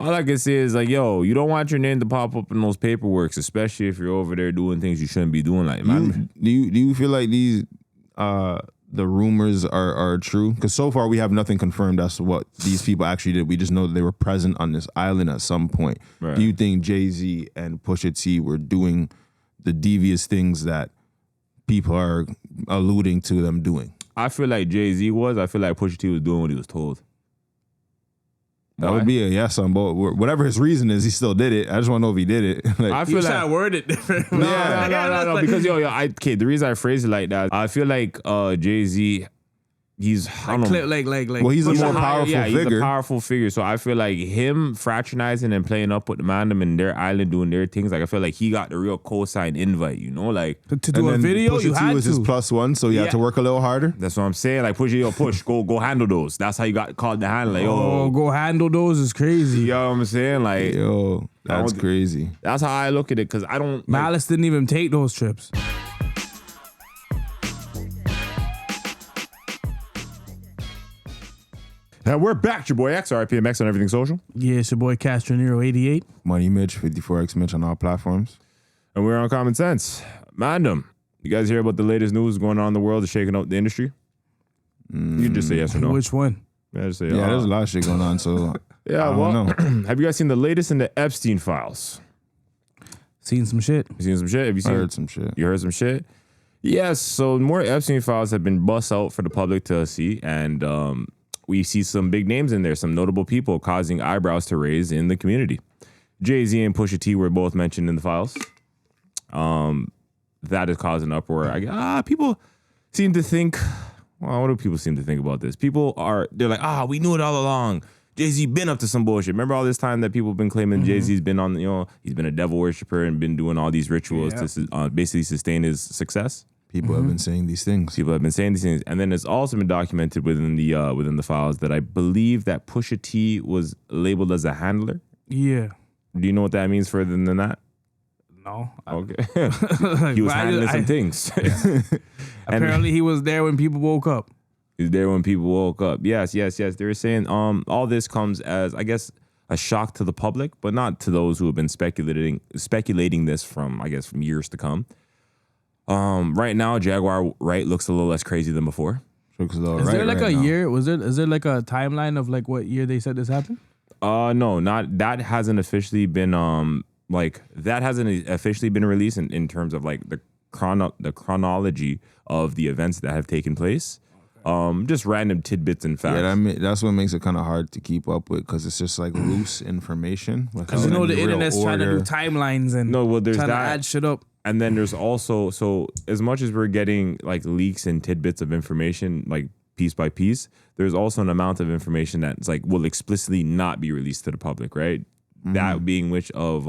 All I can say is like, yo, you don't want your name to pop up in those paperworks, especially if you're over there doing things you shouldn't be doing. Like, man, do you feel like these the rumors are true? Because so far we have nothing confirmed as to what these people actually did. We just know that they were present on this island at some point. Right. Do you think Jay-Z and Pusha T were doing the devious things that people are alluding to them doing? I feel like Jay-Z was. I feel like Pusha T was doing what he was told. That would be a yes on both. Whatever his reason is, he still did it. I just want to know if he did it. Like, I feel like I worded different. No. Because okay, the reason I phrase it like that, I feel like Jay-Z, he's well, he's a more powerful figure. He's a powerful figure. So I feel like him fraternizing and playing up with the mandem and their island doing their things. Like I feel like he got the real cosign invite. You know, like to do a video. Pusha T was his +1, so he had to work a little harder. That's what I'm saying. Like push, go handle those. That's how you got called the handle. Like, go handle those is crazy. You know what I'm saying? Like, that's crazy. That's how I look at it because I don't. Malice didn't even take those trips. We're back, your boy X, RIPMX on everything social. Yeah, it's your boy Castronero88. Money Mitch, 54X Mitch on all platforms. And we're on Common Sense. Mandem, you guys hear about the latest news going on in the world that's shaking out the industry? You can just say yes or no. Which one? Yeah, just say there's a lot of shit going on, so yeah, I don't know. Have you guys seen the latest in the Epstein files? Seen some shit. You seen some shit? Have you seen? I heard some shit. You heard some shit? Yes, so more Epstein files have been bust out for the public to see, and we see some big names in there, some notable people causing eyebrows to raise in the community. Jay-Z and Pusha T were both mentioned in the files. That is causing uproar. People seem to think, well, what do people seem to think about this? They're like, we knew it all along. Jay-Z been up to some bullshit. Remember all this time that people have been claiming Jay-Z's been on, he's been a devil worshiper and been doing all these rituals to basically sustain his success? People have been saying these things. And then it's also been documented within the files that I believe that Pusha T was labeled as a handler. Yeah. Do you know what that means further than that? No. Okay. He was handling some things. Apparently he was there when people woke up. He's there when people woke up. Yes. They were saying all this comes as, I guess, a shock to the public, but not to those who have been speculating this from years to come. Right now, Jaguar Wright looks a little less crazy than before. Is there like a year? Is there like a timeline of like what year they said this happened? No, not that hasn't officially been released in terms of like the chronology of the events that have taken place. Just random tidbits and facts. Yeah, that's what makes it kind of hard to keep up with because it's just like loose information. Because the internet's trying to do timelines and there's trying that. to add shit up. And then there's also, so as much as we're getting like leaks and tidbits of information, like piece by piece, there's also an amount of information that's like will explicitly not be released to the public, right? Mm-hmm. That being which of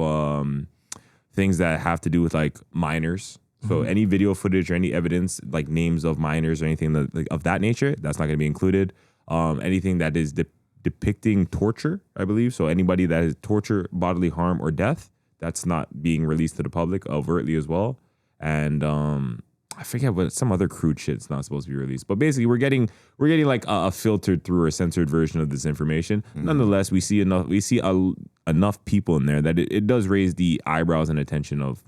things that have to do with like minors. So any video footage or any evidence, like names of minors or anything of that nature, that's not going to be included. Anything that is depicting torture, I believe. So anybody that is torture, bodily harm, or death, that's not being released to the public overtly as well. And I forget what some other crude shit's not supposed to be released. But basically, we're getting like a filtered through or censored version of this information. Mm-hmm. Nonetheless, we see enough people in there that it does raise the eyebrows and attention of,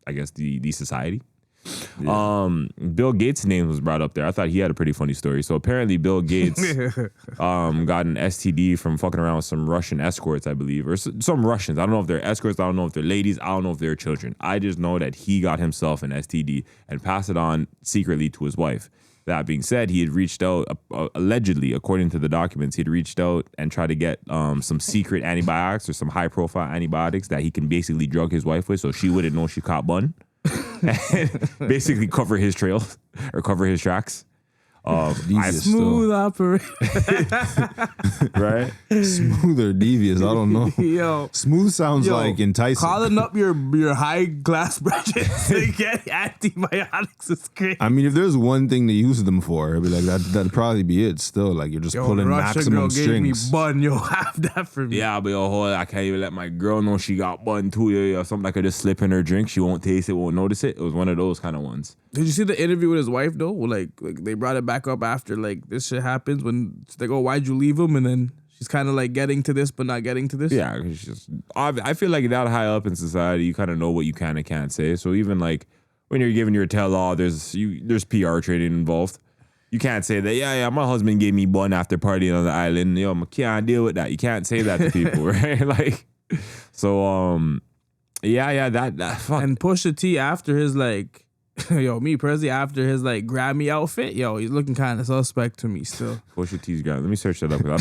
I guess, the society. Yeah. Bill Gates' name was brought up there. I thought he had a pretty funny story. So apparently Bill Gates got an STD from fucking around with some Russian escorts, I believe, or some Russians. I don't know if they're escorts. I don't know if they're ladies. I don't know if they're children. I just know that he got himself an STD and passed it on secretly to his wife. That being said, he had reached out, allegedly, according to the documents, he'd reached out and tried to get some secret antibiotics or some high-profile antibiotics that he can basically drug his wife with so she wouldn't know she caught bun. And basically cover his trails or cover his tracks. Smooth operation. Right? Smooth or devious, I don't know. Yo. Smooth sounds like enticing. Calling up your high class branches to get antibiotics is crazy. I mean, if there's one thing to use them for, it'd be like that'd probably be it still. Like you're just pulling maximum strings. Gave me bun, yo, have that for me. Yeah, but I can't even let my girl know she got bun too, or something. I could just slip in her drink. She won't taste it, won't notice it. It was one of those kind of ones. Did you see the interview with his wife though? Like they brought it back up after like this shit happens when they go, why'd you leave him? And then She's kind of like getting to this, but not getting to this. Yeah, it's just I feel like that high up in society, you kind of know what you can and can't say. So even like when you're giving your tell-all, there's PR training involved. You can't say that, yeah, my husband gave me bun after partying on the island. Yo, I can't deal with that. You can't say that to people, right? Like, so, that fuck. And Pusha T after his like, yo, me personally after his like Grammy outfit, yo, he's looking kind of suspect to me still. Pusha T's Grammy. Let me search that up because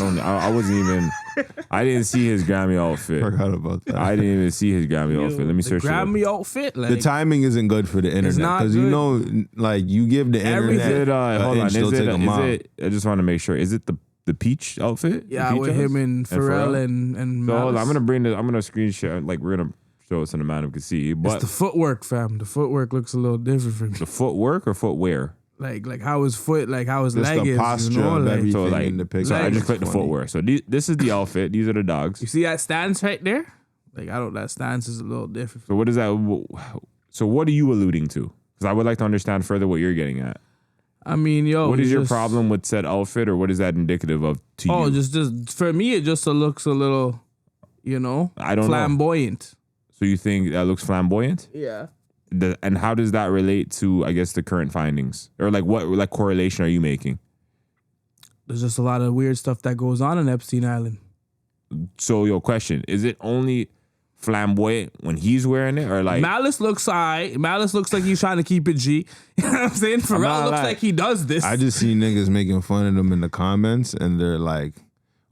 I didn't see his Grammy outfit. Forgot about that. I didn't even see his Grammy outfit. Let me search it up. Grammy outfit, like The timing isn't good for the internet because you know, like you give the internet. Hold on, I just want to make sure. Is it the peach outfit? Yeah, peach with outfit? him and Pharrell and so hold on, Malice. I'm gonna screenshot. Like we're gonna show it so the man can see. But It's the footwork, fam. The footwork looks a little different for me. the footwork or footwear. Like how his foot, like how his Just leg the is. posture You know, of like, everything So like, in the picture. so I just looks clicked the funny. footwear. So this is the outfit. These are the dogs. you see that stance right there? Like that stance is a little different. So what is that? So what are you alluding to? Because I would like to understand further what you're getting at. I mean, yo, What is your just- problem with said outfit, or what is that indicative of to you? just for me, it just looks a little, I don't know. flamboyant. So you think that looks flamboyant? Yeah. And how does that relate to, I guess, the current findings? Or like what like correlation are you making? There's just a lot of weird stuff that goes on in Epstein Island. So your question, is it only flamboyant when he's wearing it, or like Malice looks alright. Malice looks like he's trying to keep it G. You know what I'm saying? Pharrell not looks lying. like he does this. I just see niggas making fun of them in the comments, and they're like,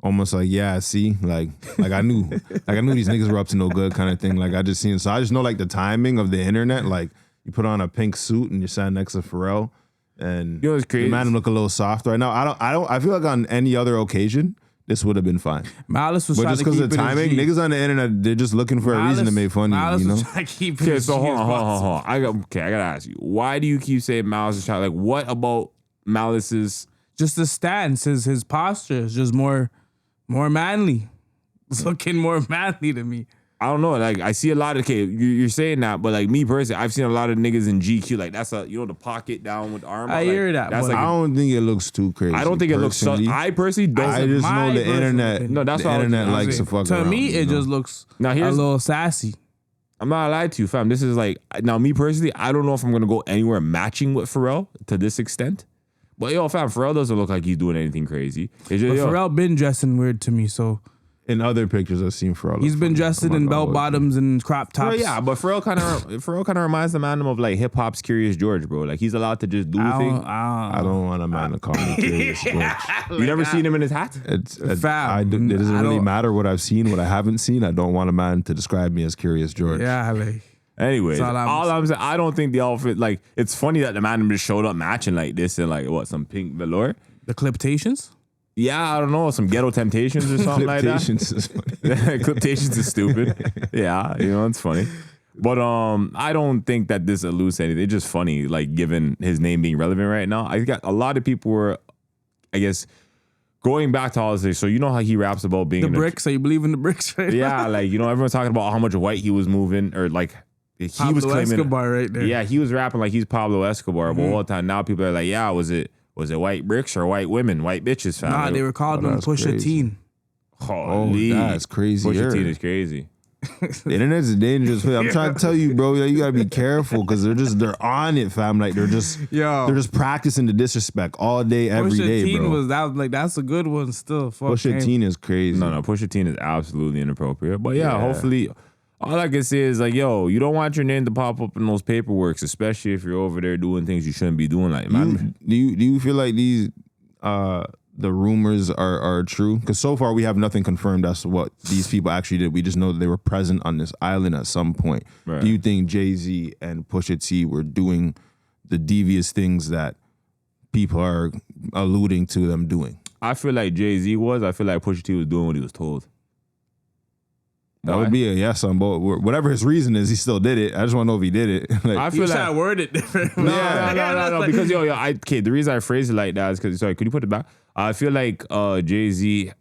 almost like, yeah, see, like I knew these niggas were up to no good kind of thing. Like I just seen, so I just know like the timing of the internet. Like you put on a pink suit and you're sitting next to Pharrell, and You know what's crazy? the man look a little soft right now. I feel like on any other occasion this would have been fine. Malice was But trying just to keep because of the it timing, G. niggas on the internet, they're just looking for a reason to make fun of Malice you, you know? was trying to keep it Okay, as so G hold as on. possible. I gotta ask you, why do you keep saying Malice is trying? Like, what about Malice's? Just the stance, his posture is just more manly. It's looking more manly to me. I don't know. Like, I see a lot of. Okay, you're saying that, but like me personally, I've seen a lot of niggas in GQ. Like, that's the pocket down with the arm. I like, hear that, That's but like. I don't think it looks too crazy. I don't think it looks. So, personally. I personally don't. I just my know the personal internet. opinion. No, that's the what I was internet gonna likes say. to fuck To around. me, you it know? just looks Now, a here's- little sassy. I'm not lying to you, fam. This is like now me personally. I don't know if I'm gonna go anywhere matching with Pharrell to this extent. But yo, fam, Pharrell doesn't look like he's doing anything crazy. It's just, But yo, Pharrell been dressing weird to me, so In other pictures I've seen Pharrell. he's been dressing in bell bottoms and crop tops. Bro, yeah, but Pharrell kind of reminds the man of like hip hop's Curious George, bro. Like he's allowed to just do things. I don't want a man to call me Curious George. You never seen him in his hat? It doesn't I really don't- matter what I've seen, what I haven't seen. I don't want a man to describe me as Curious George. Yeah, like Anyways, That's all all I'm saying, I don't think the outfit, like, it's funny that the man just showed up matching like this and like what, some pink velour. the Cliptations. Yeah, I don't know, some Ghetto Temptations or something like that. Cliptations is funny. Cliptations is stupid. Yeah, it's funny. But I don't think that this alludes to anything. It's just funny, like given his name being relevant right now. I got a lot of people were, I guess, going back to all this. So you know how he raps about being The in bricks. Are you believe in the bricks right yeah, like everyone's talking about how much white he was moving, or like he Pablo was claiming. Escobar right there. Yeah, he was rapping like he's Pablo Escobar. But all the time now people are like, yeah, was it white bricks or white women, white bitches? Fam? Nah, they were calling him that's Pusha crazy. Teen. Holy, that's crazy. Pusha T is crazy. The internet's a dangerous place. I'm trying to tell you, bro. You gotta be careful because they're on it, fam. Like they're just practicing the disrespect all day, every Pusha day, Teen bro. that's a good one still. Fuck Pusha him. Teen is crazy. No, Pusha T is absolutely inappropriate. But yeah, hopefully, all I can say is like, yo, you don't want your name to pop up in those paperworks, especially if you're over there doing things you shouldn't be doing. Like, man, Do you feel like these the rumors are true? Because so far we have nothing confirmed as to what these people actually did. We just know that they were present on this island at some point. Right. Do you think Jay-Z and Pusha T were doing the devious things that people are alluding to them doing? I feel like Jay-Z was. I feel like Pusha T was doing what he was told. That Why? would be a yes on both. Whatever his reason is, he still did it. I just want to know if he did it. Like, I You feel try to like word it different. no. Because the reason I phrase it like that is because sorry, could you put it back? I feel like Jay-Z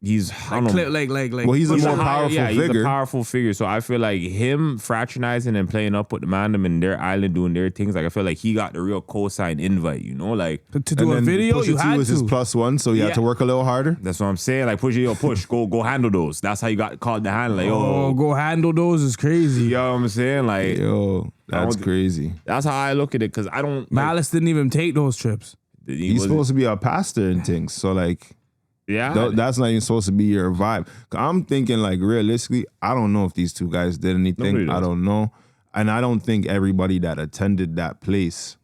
he's I don't know. Well, he's a more powerful He's a figure. powerful figure. So I feel like him fraternizing and playing up with the mandem in their island doing their things. Like I feel like he got the real cosign invite. You know, like to do a video. Pusha You T had was his to. +1, so he had to work a little harder. that's what I'm saying. Like push go handle those. That's how you got called the handle. Like Go handle those is crazy. you know what I'm saying? Like Yo, that's crazy. that's how I look at it because I don't. Malice didn't even take those trips. He's supposed to be a pastor and things, so like. Yeah, That's not even supposed to be your vibe. I'm thinking like realistically, I don't know if these two guys did anything. I don't know. And I don't think everybody that attended that place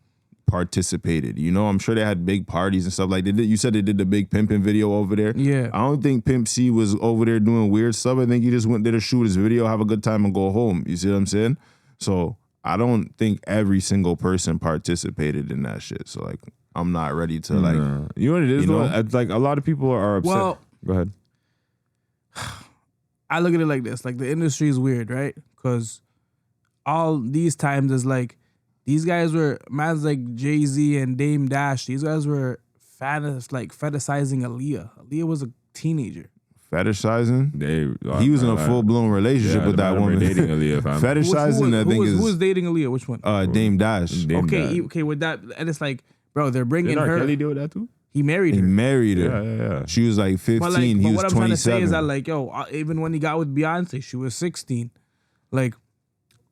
participated. You know, I'm sure they had big parties and stuff like they did. You said they did the big pimping video over there. Yeah. I don't think Pimp C was over there doing weird stuff. I think he just went there to shoot his video, have a good time and go home. You see what I'm saying? So I don't think every single person participated in that shit. So like, I'm not ready to like. you know what it is? You know? Though? Like a lot of people are upset. Well, go ahead. I look at it like this: like the industry is weird, right? Because all these times is like these guys were man's like Jay-Z and Dame Dash. These guys were fetishizing Aaliyah. Aaliyah was a teenager. Fetishizing? He was in a full-blown relationship with that woman. Dating Aaliyah, fam. Fetishizing, I think who was dating Aaliyah? Which one? Dame Dash. Okay, with that, and it's like, bro, they're bringing Didn't R. her. Kelly deal with that too? He married her. He married her. Yeah. She was like 15. But He was what I'm 27. trying to say is that like, even when he got with Beyonce, she was 16. Like,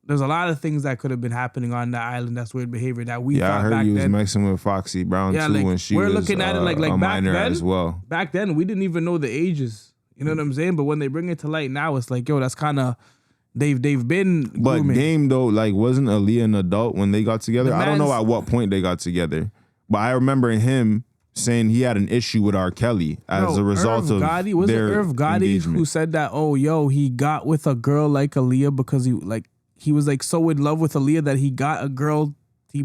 there's a lot of things that could have been happening on that island. That's weird behavior that we thought I heard back he was then. mixing with Foxy Brown too like, when she we're was looking at it like a back minor then, as well. Back then, we didn't even know the ages. You know what I'm saying? But when they bring it to light now, it's like, that's kind of they've been. But grooming. Dame though, like, wasn't Aaliyah an adult when they got together? I don't know at what point they got together, but I remember him saying he had an issue with R. Kelly as a result of Gotti, was their it Irv Gotti engagement. who said that? He got with a girl like Aaliyah because he was like so in love with Aaliyah that he got a girl. He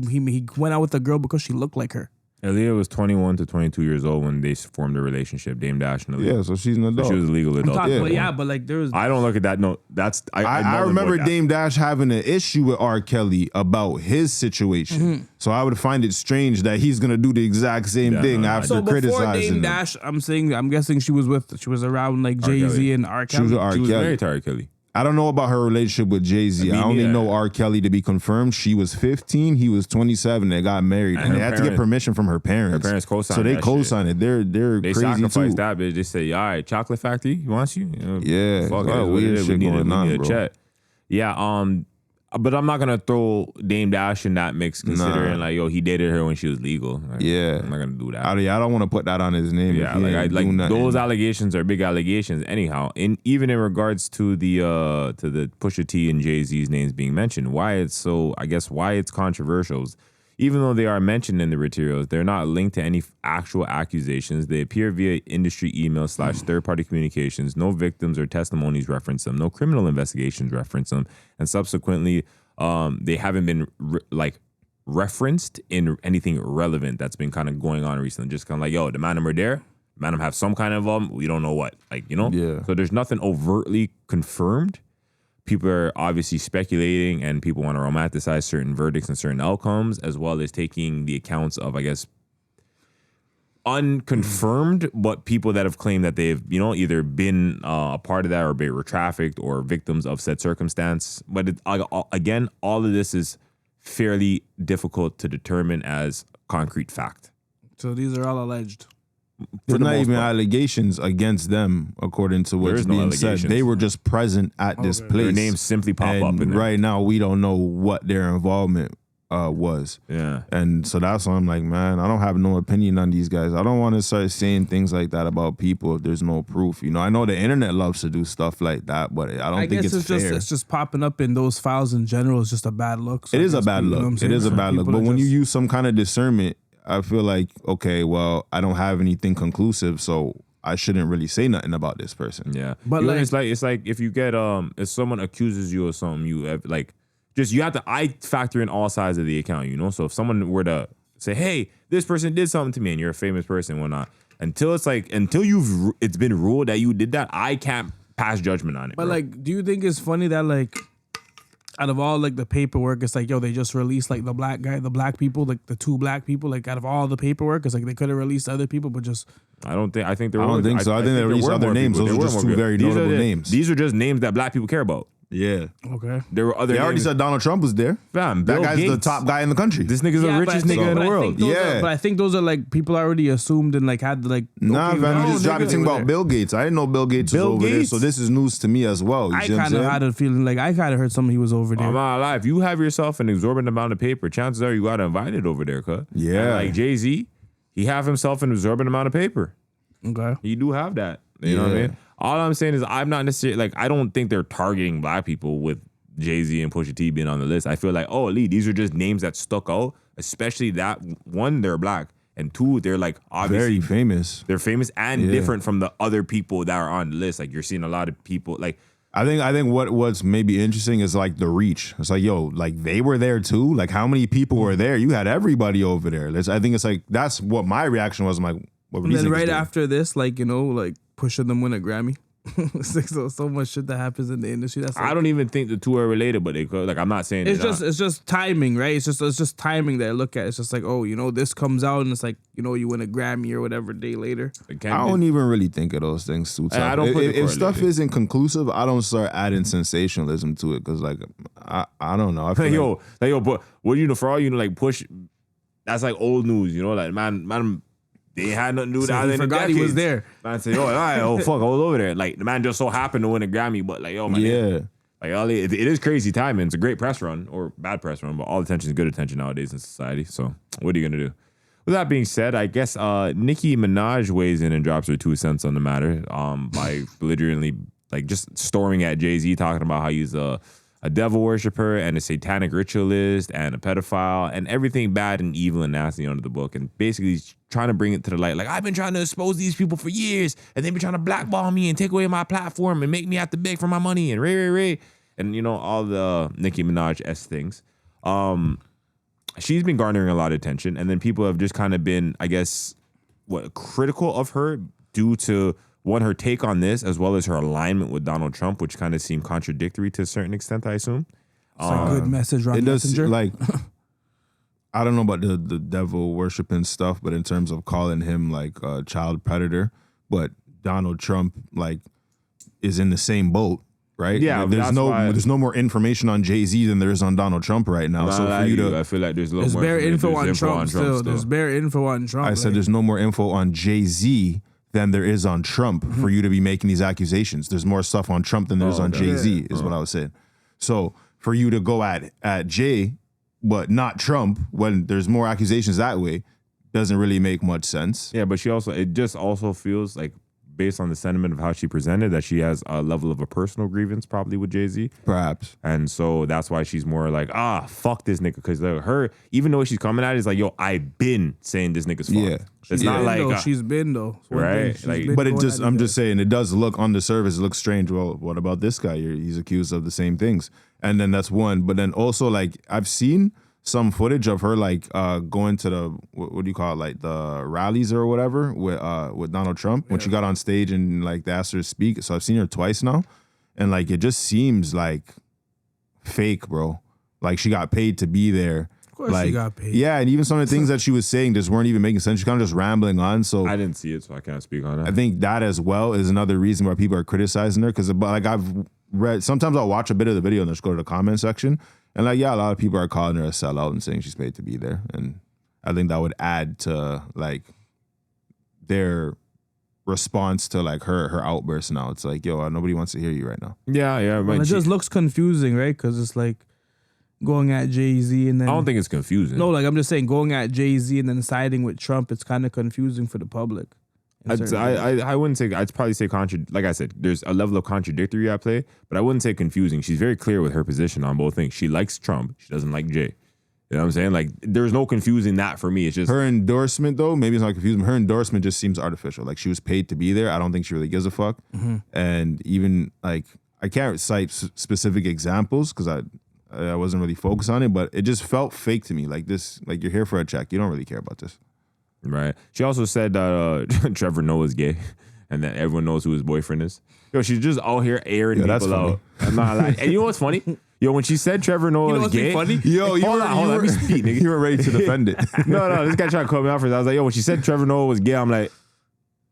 went out with a girl because she looked like her. Aaliyah was 21 to 22 years old when they formed a relationship. Dame Dash and Aaliyah. Yeah, so she's an adult. So she was a legal adult. But like there was. I don't look at that. No, that's I remember Dame Dash having an issue with R. Kelly about his situation. Mm-hmm. So I would find it strange that he's gonna do the exact same thing after So before criticizing Dame him. Dash, I'm guessing she was around like Jay-Z and R. Kelly. She was with R. She was Kelly. married to R. Kelly. I don't know about her relationship with Jay-Z. I only know R. Kelly to be confirmed. She was 15, he was 27. They got married, and they had to get permission from her parents. Her parents co-signed. So they that co-signed shit. it. They're They crazy sacrificed too. that bitch. They say, all right, Chocolate Factory, he wants you. Yeah, fuck a lot of weird shit going on, bro. Chat. Yeah, but I'm not gonna throw Dame Dash in that mix, considering like, he dated her when she was legal. Like, Yeah, I'm not gonna do that. I don't want to put that on his name. Yeah, if he ain't doing nothing. those allegations are big allegations. Anyhow, even in regards to the Pusha T and Jay-Z's names being mentioned, why it's controversial. Even though they are mentioned in the materials, they're not linked to any actual accusations. They appear via industry email / third-party communications. No victims or testimonies reference them. No criminal investigations reference them. And subsequently, they haven't been referenced in anything relevant that's been kind of going on recently. Just kind of like, the man were there. Man have some kind of we don't know what. Yeah. So there's nothing overtly confirmed. People are obviously speculating, and people want to romanticize certain verdicts and certain outcomes, as well as taking the accounts of, I guess, unconfirmed, but people that have claimed that they've, either been a part of that or they were trafficked or victims of said circumstance. But again, all of this is fairly difficult to determine as concrete fact. So these are all alleged. There's not even allegations against them, according to what's being said. They were just present at this place. Their names simply pop up. And right now, we don't know what their involvement was. Yeah. And so that's why I'm like, man, I don't have no opinion on these guys. I don't want to start saying things like that about people if there's no proof. I know the internet loves to do stuff like that, but I don't think it's fair. It's just popping up in those files in general. It's just a bad look. So it is a bad look. It is a bad look. But when you use some kind of discernment, I feel like, okay, well, I don't have anything conclusive, so I shouldn't really say nothing about this person. Yeah, but it's like if you get if someone accuses you of something, you have you have to factor in all sides of the account. So if someone were to say, hey, this person did something to me, and you're a famous person, whatnot, until it's been ruled that you did that, I can't pass judgment on it. But bro. do you think it's funny that out of all the paperwork, it's they just released the black guy, the black people, the two black people, out of all the paperwork, it's they could have released other people, but just I don't think. I think there. I don't think so. I think there were these other names. Those are just two very notable names. These are just names that black people care about. Yeah. Okay. There were other. They already said Donald Trump was there. Fam, that Bill guy's Gates. the top guy in the country. This nigga's the richest nigga in the world. But I think those are like people already assumed and like had like. Nah, fam, you just dropped the thing about Bill Gates. I didn't know Bill Gates was over there, so this is news to me as well. I kind of had a feeling like I kind of heard something he was over there. I'm not alive. If you have yourself an exorbitant amount of paper, chances are you got invited over there, cuz. Yeah. And like Jay-Z, he have himself an exorbitant amount of paper. Okay. You do have that. You know what I mean? All I'm saying is I'm not necessarily like I don't think they're targeting black people with Jay-Z and Pusha T being on the list. I feel like, oh, Lee, these are just names that stuck out, especially that one, they're black, and two, they're like obviously very famous. They're famous and different from the other people that are on the list. Like you're seeing a lot of people like. I think what's maybe interesting is like the reach. It's like, yo, like they were there too. Like how many people were there? You had everybody over there. I think it's like that's what my reaction was. I'm like, what were and these then niggas right doing? after this, like like Pusha them win a Grammy. It's like so much shit that happens in the industry. That's like, I don't even think the two are related, but they could. Like I'm not saying it's just timing, right? It's just timing that I look at. It's just like, oh, this comes out and it's like, you win a Grammy or whatever day later. I don't even really think of those things too tough. I don't put if stuff isn't conclusive, I don't start adding sensationalism to it because like I don't know. I feel but what for all like Push, that's like old news. Like man. They had nothing to do with that. He forgot he was there. Man said, fuck, I was over there. Like, the man just so happened to win a Grammy, but like, man. Yeah. Like, it is crazy timing. It's a great press run, or bad press run, but all attention is good attention nowadays in society. So, what are you going to do? With that being said, I guess Nicki Minaj weighs in and drops her 2 cents on the matter by belligerently, like, just storming at Jay-Z, talking about how he's a devil worshiper and a satanic ritualist and a pedophile and everything bad and evil and nasty under the book. And basically he's trying to bring it to the light. Like, I've been trying to expose these people for years and they've been trying to blackball me and take away my platform and make me have to beg for my money and ray. And, all the Nicki Minaj-esque things. She's been garnering a lot of attention. And then people have just kind of been, I guess, critical of her due to one, her take on this, as well as her alignment with Donald Trump, which kind of seemed contradictory to a certain extent, I assume. It's a good message, Ron It does, Messenger. like, I don't know about the devil worshiping stuff, but in terms of calling him, like, a child predator, but Donald Trump, like, is in the same boat, right? Yeah, like, there's no more information on Jay-Z than there is on Donald Trump right now. So for you to... I feel like there's a little there's more bare info on there's Trump still. There's bare info on Trump. I said there's no more info on Jay-Z than there is on Trump for you to be making these accusations. There's more stuff on Trump than there's on Jay-Z, is what I was saying. So for you to go at Jay, but not Trump, when there's more accusations that way, doesn't really make much sense. Yeah, but it just also feels like, based on the sentiment of how she presented, that she has a level of a personal grievance probably with Jay-Z. Perhaps. And so that's why she's more like, fuck this nigga. Because her, even though she's coming at it, it's like, yo, I've been saying this nigga's fuck. Yeah. It's not like... she's been, though. Right? But I'm just saying, it does look, on the surface, it looks strange. Well, what about this guy? He's accused of the same things. And then that's one. But then also, like, I've seen some footage of her, like, going to the, what do you call it, like, the rallies or whatever with Donald Trump when she got on stage and, like, they asked her to speak. So I've seen her twice now. And, like, it just seems, like, fake, bro. Like, she got paid to be there. Of course she got paid. Yeah, and even some of the things that she was saying just weren't even making sense. She's kind of just rambling on. So I didn't see it, so I can't speak on that. I think that as well is another reason why people are criticizing her. Because, like, I've read, sometimes I'll watch a bit of the video and just go to the comment section. And, like, yeah, a lot of people are calling her a sellout and saying she's paid to be there. And I think that would add to, like, their response to, like, her outburst now. It's like, yo, nobody wants to hear you right now. Yeah. Well, it just looks confusing, right? Because it's like going at Jay-Z and then... I don't think it's confusing. No, like, I'm just saying going at Jay-Z and then siding with Trump, it's kind of confusing for the public. I wouldn't say, I'd probably say like I said, there's a level of contradictory at play, but I wouldn't say confusing. She's very clear with her position on both things. She likes Trump. She doesn't like Jay. You know what I'm saying? Like, there's no confusing that for me. It's just... Her endorsement, though, maybe it's not confusing. Her endorsement just seems artificial. Like, she was paid to be there. I don't think she really gives a fuck. Mm-hmm. And even, like, I can't cite specific examples because I wasn't really focused on it, but it just felt fake to me. Like, this, like, you're here for a check. You don't really care about this. Right. She also said that Trevor Noah's gay and that everyone knows who his boyfriend is. Yo, she's just out here airing people out. I'm not lying. And you know what's funny? Yo, when she said Trevor Noah is gay, funny? Yo, hold on, let me speak, nigga. You were ready to defend it. No, this guy tried to cut me off first. I was like, yo, when she said Trevor Noah was gay, I'm like,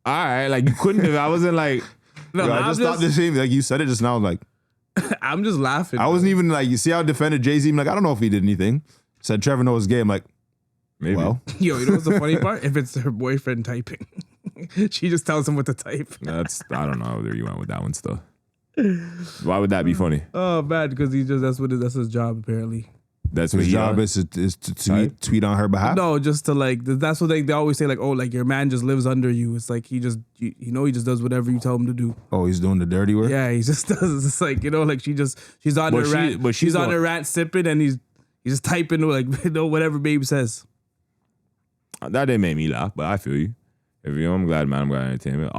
all right, like you couldn't have. I wasn't like, No, Yo, I just thought the same. Like you said it just now. Like I'm just laughing. I wasn't even like. You see how I defended Jay-Z? I'm like, I don't know if he did anything. Said Trevor Noah's gay. I'm like, maybe. well, Yo, you know what's the funny part? If it's her boyfriend typing, she just tells him what to type. I don't know where you went with that one still. Why would that be funny? Oh, bad because that's his job apparently. That's what his he job is to tweet on her behalf. No, just to like that's what they always say like, oh, like your man just lives under you. It's like he just he just does whatever you tell him to do. Oh, he's doing the dirty work. Yeah, he just does. It's like like she's on her rant, but she's on her rant sipping and he's just typing like whatever babe says. That didn't make me laugh, but I feel you. If you know, I'm glad, man. I'm glad entertainment.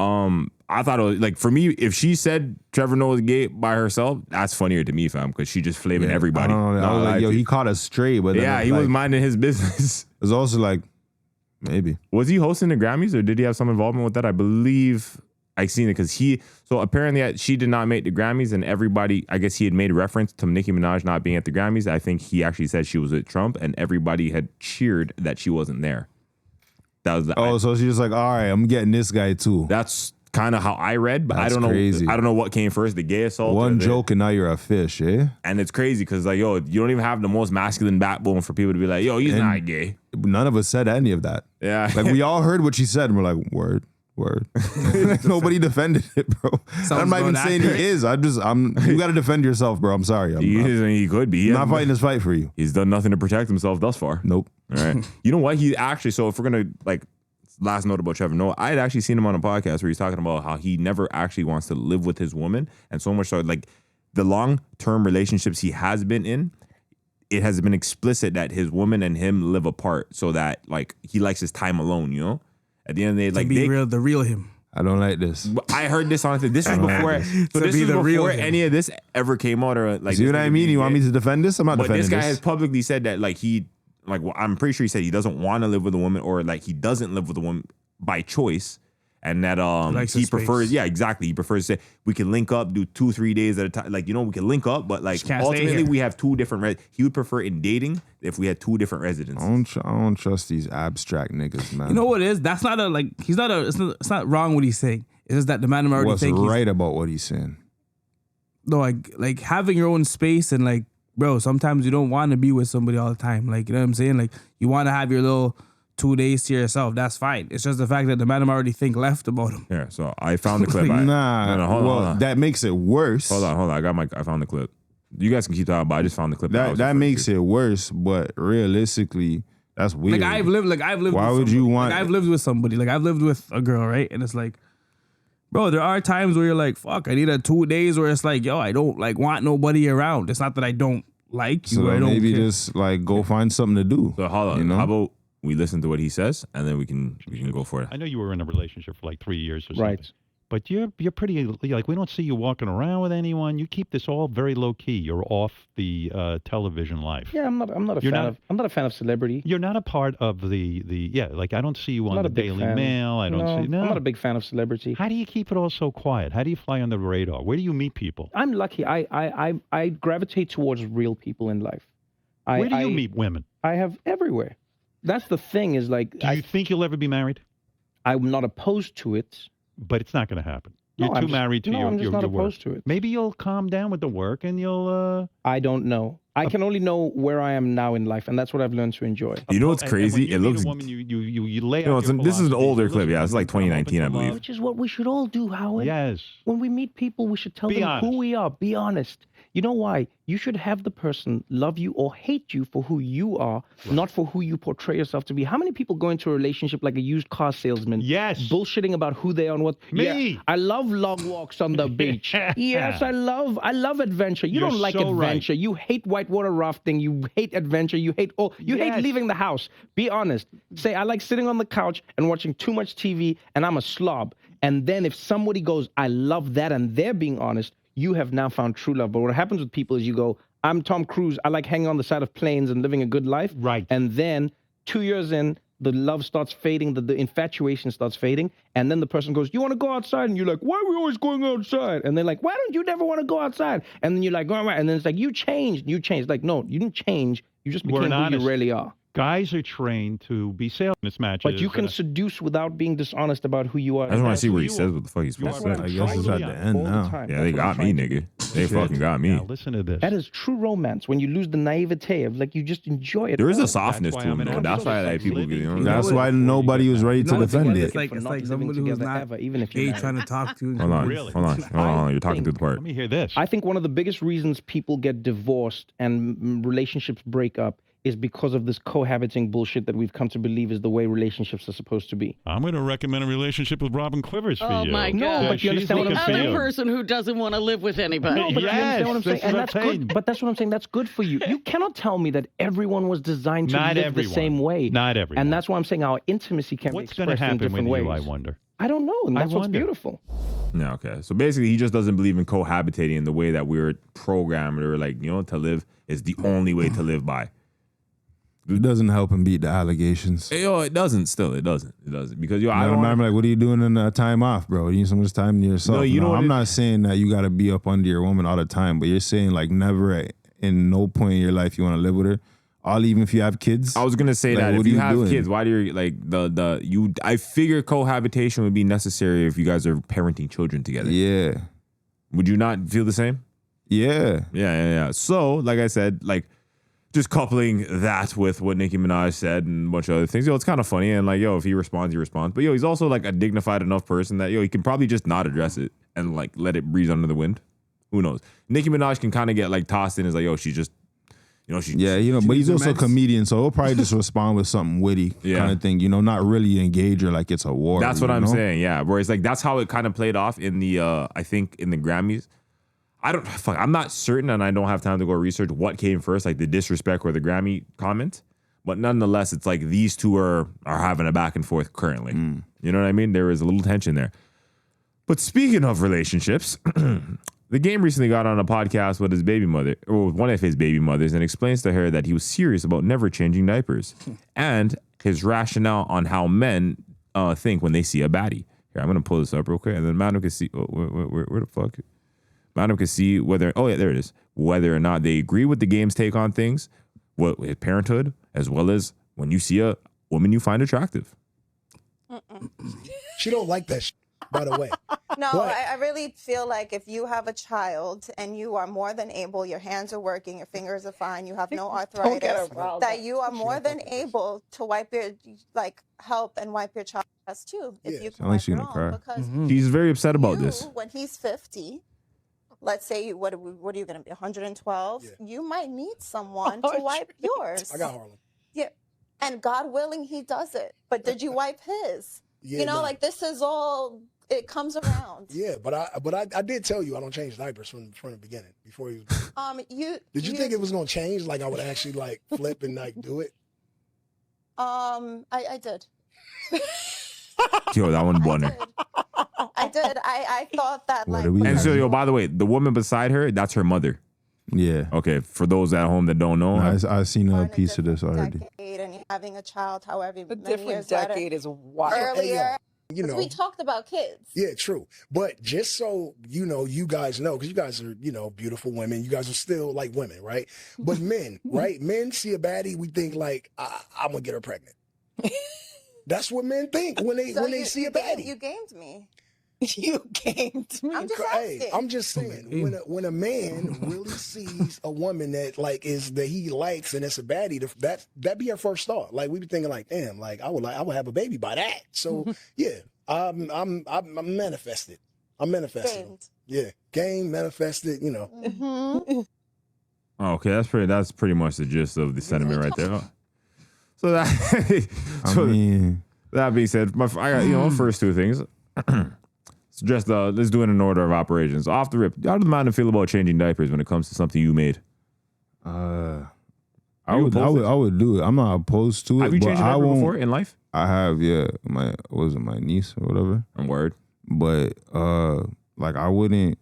I thought it was like for me, if she said Trevor Noah's gay by herself, that's funnier to me, fam, because she just flaming everybody. I don't know. I was like, yo, he caught us straight, but yeah, he was minding his business. It was also like, maybe was he hosting the Grammys or did he have some involvement with that? I believe I seen it because so apparently she did not make the Grammys and everybody, I guess he had made reference to Nicki Minaj not being at the Grammys. I think he actually said she was with Trump and everybody had cheered that she wasn't there. That was so she's just like, all right, I'm getting this guy too. That's kind of how I read, but That's I don't know. crazy. I don't know what came first, the gay assault. One joke and now you're a fish, eh? And it's crazy because like, yo, you don't even have the most masculine backbone for people to be like, yo, he's not gay. None of us said any of that. Yeah, like we all heard what she said and we're like, word. Nobody defended it, bro. I'm not even saying he is. You got to defend yourself, bro. I'm sorry. He could be. I'm not fighting this fight for you. He's done nothing to protect himself thus far. Nope. All right. You know what? He actually, so if we're going to like, last note about Trevor Noah, I had actually seen him on a podcast where he's talking about how he never actually wants to live with his woman. And so much so, like, the long-term relationships he has been in, it has been explicit that his woman and him live apart so that, like, he likes his time alone, you know? At the end of the day, like, the real him. I don't like this. I heard this on this was before. So this was before any of this ever came out, or like. See what I mean? You want me to defend this? I'm not defending this. But this guy has publicly said that, like, I'm pretty sure he said he doesn't want to live with a woman, or like he doesn't live with a woman by choice, and that he prefers, yeah, exactly. He prefers to say we can link up, do 2-3 days at a time. Like, you know, we can link up, but like ultimately we have two different. He would prefer in dating if we had two different residences. I don't trust these abstract niggas, man. You know what it is? That's not it's not wrong what he's saying. It's just that the man already What's right about what he's saying? No, like having your own space and like, bro, sometimes you don't want to be with somebody all the time. Like, you know what I'm saying? Like, you want to have your little 2 days to yourself. That's fine. It's just the fact that the man already think left about him. Yeah, so I found the clip. Hold on. That makes it worse. Hold on. I found the clip. You guys can keep talking, but I just found the clip. That makes it worse, but realistically, that's weird. Like I've lived. Why would you want? Like I've lived with somebody. Like I've lived with a girl, right? And it's like, bro, there are times where you're like, fuck, I need 2 days where it's like, yo, I don't like want nobody around. It's not that I don't like you. So I don't maybe care. Just like go find something to do. So hold on. You know? How about we listen to what he says and then we can go for it. I know you were in a relationship for like 3 years or something. Right. But you're pretty, like, we don't see you walking around with anyone. You keep this all very low key. You're off the television life. Yeah, I'm not a fan of celebrity. You're not a part of like, I don't see you on the Daily Mail. I'm not a big fan of celebrity. How do you keep it all so quiet? How do you fly under the radar? Where do you meet people? I'm lucky. I gravitate towards real people in life. Where do you meet women? I have everywhere. That's the thing is like. Do you think you'll ever be married? I'm not opposed to it. But it's not going to happen. You're too married to your work. I'm just not opposed to it. Maybe you'll calm down with the work and you'll... I don't know. I can only know where I am now in life, and that's what I've learned to enjoy. You know what's crazy? It looks... Woman, you lay out this is an older clip. Yeah, it's like 2019, I believe. Which is what we should all do, Howard. Yes. When we meet people, we should tell them who we are. Be honest. You know why? You should have the person love you or hate you for who you are, not for who you portray yourself to be. How many people go into a relationship like a used car salesman? Yes. Bullshitting about who they are and what. Me. Yeah, I love long walks on the beach. Yes, I love adventure. You're don't like adventure. Right. You hate whitewater rafting. You hate adventure. You hate hate leaving the house. Be honest. Say, I like sitting on the couch and watching too much TV and I'm a slob. And then if somebody goes, I love that, and they're being honest, you have now found true love. But what happens with people is you go, I'm Tom Cruise. I like hanging on the side of planes and living a good life. Right. And then 2 years in, the love starts fading, the infatuation starts fading. And then the person goes, you want to go outside? And you're like, why are we always going outside? And they're like, why don't you never want to go outside? And then you're like, all right. And then it's like, you changed. Like, no, you didn't change. You just became who you really are. Guys are trained to be sales mismatches. But you can seduce without being dishonest about who you are. I just want to see where he says what the fuck he's supposed to say. I guess it's at the end now. Yeah, they got me, nigga. They fucking got me. Now, listen to this. That is true romance. When you lose the naivete of like you just enjoy it. There is all. a softness to him, though. That's why like, people get on. That's why nobody was ready to defend it. It's like somebody who's not even if you're trying to talk to you. Hold on, Really? hold on. You're talking to the part. Let me hear this. I think one of the biggest reasons people get divorced and relationships break up is because of this cohabiting bullshit that we've come to believe is the way relationships are supposed to be. I'm going to recommend a relationship with Robin Quivers for you. Oh my God! No, but you understand what I'm the saying. other person who doesn't want to live with anybody. No, but you understand what I'm saying, and that's saying. good. But that's what I'm saying. That's good for you. You cannot tell me that everyone was designed to Not live everyone. the same way. Not everyone. And that's why I'm saying our intimacy can What's be going to expressed in happen with different you, ways. I wonder? I don't know, and that's what's beautiful. Yeah, okay. So basically, he just doesn't believe in cohabitating in the way that we're programmed or like, you know, to live is the only way to live by. It doesn't help him beat the allegations. Yo, it doesn't. Still, it doesn't. It doesn't because yo, I I'm don't. like, what are you doing in time off, bro? You need some of this time to yourself. No, you know what I'm not saying that you got to be up under your woman all the time, but you're saying like never in no point in your life you want to live with her. All even if you have kids. I was gonna say like, that what if you are have doing? kids, why do you like you? I figure cohabitation would be necessary if you guys are parenting children together. Yeah. Would you not feel the same? Yeah. Yeah. So, like I said, like just coupling that with what Nicki Minaj said and a bunch of other things, yo, it's kind of funny. And like, yo, if he responds, he responds. But yo, he's also like a dignified enough person that yo, he can probably just not address it and like let it breeze under the wind. Who knows? Nicki Minaj can kind of get like tossed in as like, yo, she just, you know, she. Yeah, you know, but he's also a comedian, so he'll probably just respond with something witty kind of thing, you know, not really engage her like it's a war. That's what I'm saying, yeah. Where it's like, that's how it kind of played off in the, I think in the Grammys. I'm not certain, and I don't have time to go research what came first, like the disrespect or the Grammy comment. But nonetheless, it's like these two are having a back and forth currently. You know what I mean? There is a little tension there. But speaking of relationships, The Game recently got on a podcast with his baby mother, or with one of his baby mothers, and explains to her that he was serious about never changing diapers and his rationale on how men think when they see a baddie. Here, I'm going to pull this up real quick, and then Madam can see, where the fuck? Madam can see whether, oh yeah, there it is, whether or not they agree with the Game's take on things, with parenthood, as well as when you see a woman you find attractive. She don't like that by the way. No, I really feel like if you have a child and you are more than able, your hands are working, your fingers are fine, you have no arthritis, that you are more than able to wipe your, help and wipe your child's ass too. If you can wipe your own. Because he's very upset about this. When he's 50, let's say, what are you going to be, 112? Yeah. You might need someone to wipe yours. I got Harlem. Yeah. And God willing, he does it. But did you wipe his? Yeah, you know, this is all, it comes around. Yeah, but I did tell you I don't change diapers from the beginning. Before you did you think it was gonna change? Like I would actually flip and do it? I did. Yo, that one bunner. I did. I thought that and so, yo, by the way, the woman beside her, that's her mother. Yeah. Okay, for those at home that don't know. I've seen a piece of this already. And having a child, however a different decade is wild. Earlier, we talked about kids. Yeah, true. But just so you guys know, because you guys are, beautiful women. You guys are still like women, right? But men, right? Men see a baddie, we think I'm gonna get her pregnant. That's what men think when they see a baddie. You gamed me. You gamed me. I'm just asking. I'm just saying, when a man really sees a woman that he likes and it's a baddie, that be our first thought. Like we be thinking damn, I would have a baby by that. So yeah, I'm manifested. I'm manifested. Yeah, game manifested. Mm-hmm. Okay, that's pretty much the gist of the sentiment right there. So that that being said, I got first two things. So just let's do it in order of operations. Off the rip, how does the man feel about changing diapers when it comes to something you made? I would do it. I'm not opposed to it. Have you changed a diaper before in life? I have, yeah. My niece or whatever. Word. But I wouldn't.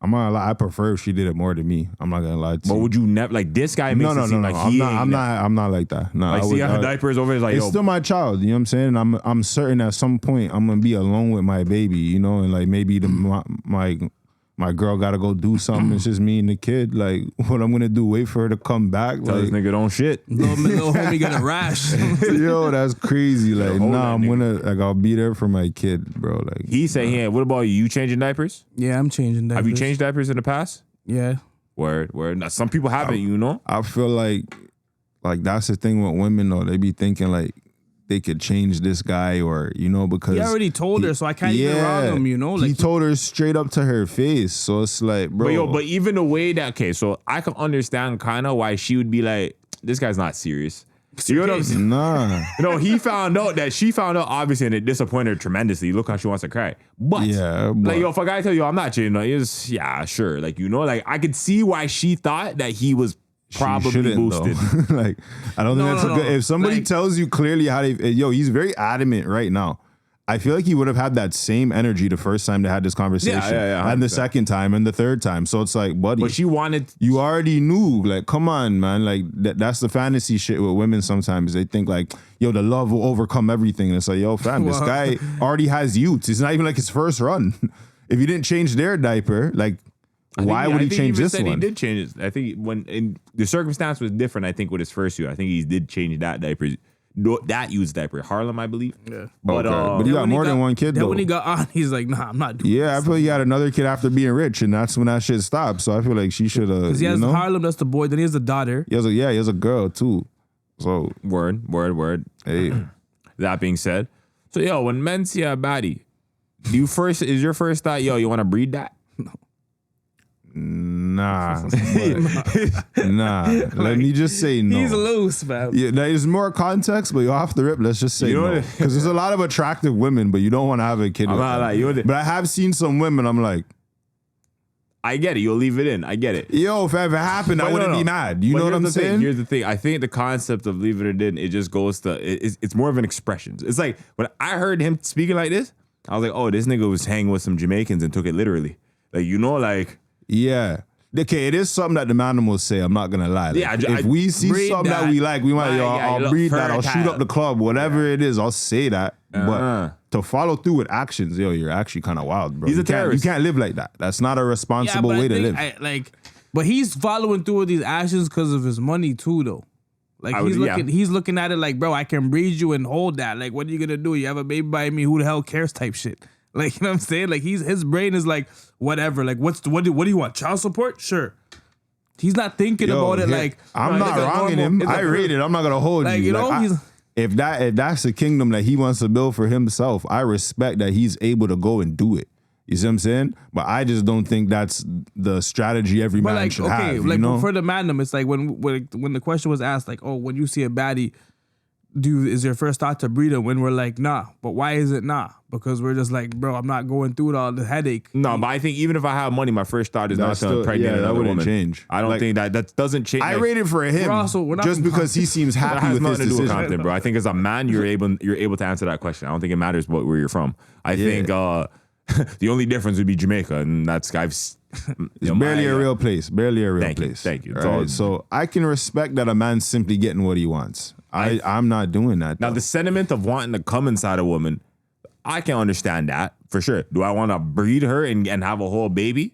I'm not gonna lie. I prefer if she did it more than me. I'm not gonna lie to you. But would you never this guy makes it seem like he I'm not like that. No, see how diapers over is it's still my child. You know what I'm saying? I'm certain at some point I'm gonna be alone with my baby. And maybe my my girl got to go do something. It's just me and the kid. Like, what I'm gonna do? Wait for her to come back? Tell this nigga don't shit. Little homie got a rash. Yo, that's crazy. Like, nah, I'll be there for my kid, bro. Like, he said, "Yeah, what about you? You changing diapers? Yeah, I'm changing diapers. Have you changed diapers in the past? Yeah. Word. Now, some people haven't, you know. I feel like that's the thing with women though. They be thinking like they could change this guy, or because he already told her, so I can't even wrong him. Like, he told her straight up to her face. So it's like, bro. But even the way that so I can understand kind of why she would be like, this guy's not serious. You know what I'm saying? Nah. He found out that she found out, obviously, and it disappointed her tremendously. Look how she wants to cry. But, if a guy tell you, I'm not changing, yeah, sure. Like, I could see why she thought that he was probably boosted. Like, I don't think that's a good. If somebody tells you clearly how they, he's very adamant right now. I feel like he would have had that same energy the first time they had this conversation, and the second time and the third time. So it's like, buddy, but she wanted. You already knew. Like, come on, man. Like that's the fantasy shit with women. Sometimes they think like, the love will overcome everything. And it's like, fam, this guy already has youths. It's not even like his first run. If he didn't change their diaper, like, why would he change this one? He did change it. I think when the circumstance was different. I think with his first year, I think he did change that diaper. That used diaper, Harlem, I believe. Yeah, but he got more than one kid. Then though. when he got on, he's like, "Nah, I'm not doing." Yeah, I feel like he had another kid after being rich, and that's when that shit stopped. So I feel like she should have. Because he has Harlem, that's the boy. Then he has a daughter. He has a girl too. So word. Hey, that being said, so when men see a baddie, is your first thought, you want to breed that? No. Nah. Let me just say no. He's loose, man. Yeah, there's more context, but you're off the rip. Let's just say no. Because there's a lot of attractive women, but you don't want to have a kid with them. But I have seen some women, I'm like, I get it. You'll leave it in. I get it. Yo, if it ever happened, I wouldn't be mad. You know what I'm saying? Here's the thing. I think the concept of leaving it in, it just goes to, it's more of an expression. It's like, when I heard him speaking like this, I was like, oh, this nigga was hanging with some Jamaicans and took it literally. Like, like. Yeah. Okay, it is something that the man will say. I'm not gonna lie. Like, if we see something that we like, we might, I'll breed that. I'll shoot up the club, whatever it is. I'll say that. But to follow through with actions, you're actually kind of wild, bro. He's a terrorist. You can't live like that. That's not a responsible way to live. But he's following through with these actions because of his money too, though. Like he's looking at it like, bro, I can breed you and hold that. Like, what are you gonna do? You have a baby by me? Who the hell cares? Type shit. Like, you know what I'm saying? Like, his brain is like, whatever. Like, what do you want? Child support? Sure. He's not thinking about it like, I'm not wronging him. I rate it. I'm not gonna hold you. If that's a kingdom that he wants to build for himself, I respect that he's able to go and do it. You see what I'm saying? But I just don't think that's the strategy every man should have. For the mandem, it's like when the question was asked, like, oh, when you see a baddie, is your first thought to breed him? When we're like, nah. But why is it nah? Because we're just like, bro, I'm not going through it all, the headache. No, but I think even if I have money, my first thought is not to impregnate another woman. Change. I don't think that doesn't change. I rate it for him just because he seems happy with his decision. Content, bro. I think as a man, you're able to answer that question. I don't think it matters where you're from. I think the only difference would be Jamaica, and that's it's barely a real place. Barely a real place. Thank you. Right? So I can respect that a man's simply getting what he wants. I'm not doing that. Now, the sentiment of wanting to come inside a woman, I can understand that for sure. Do I want to breed her and have a whole baby?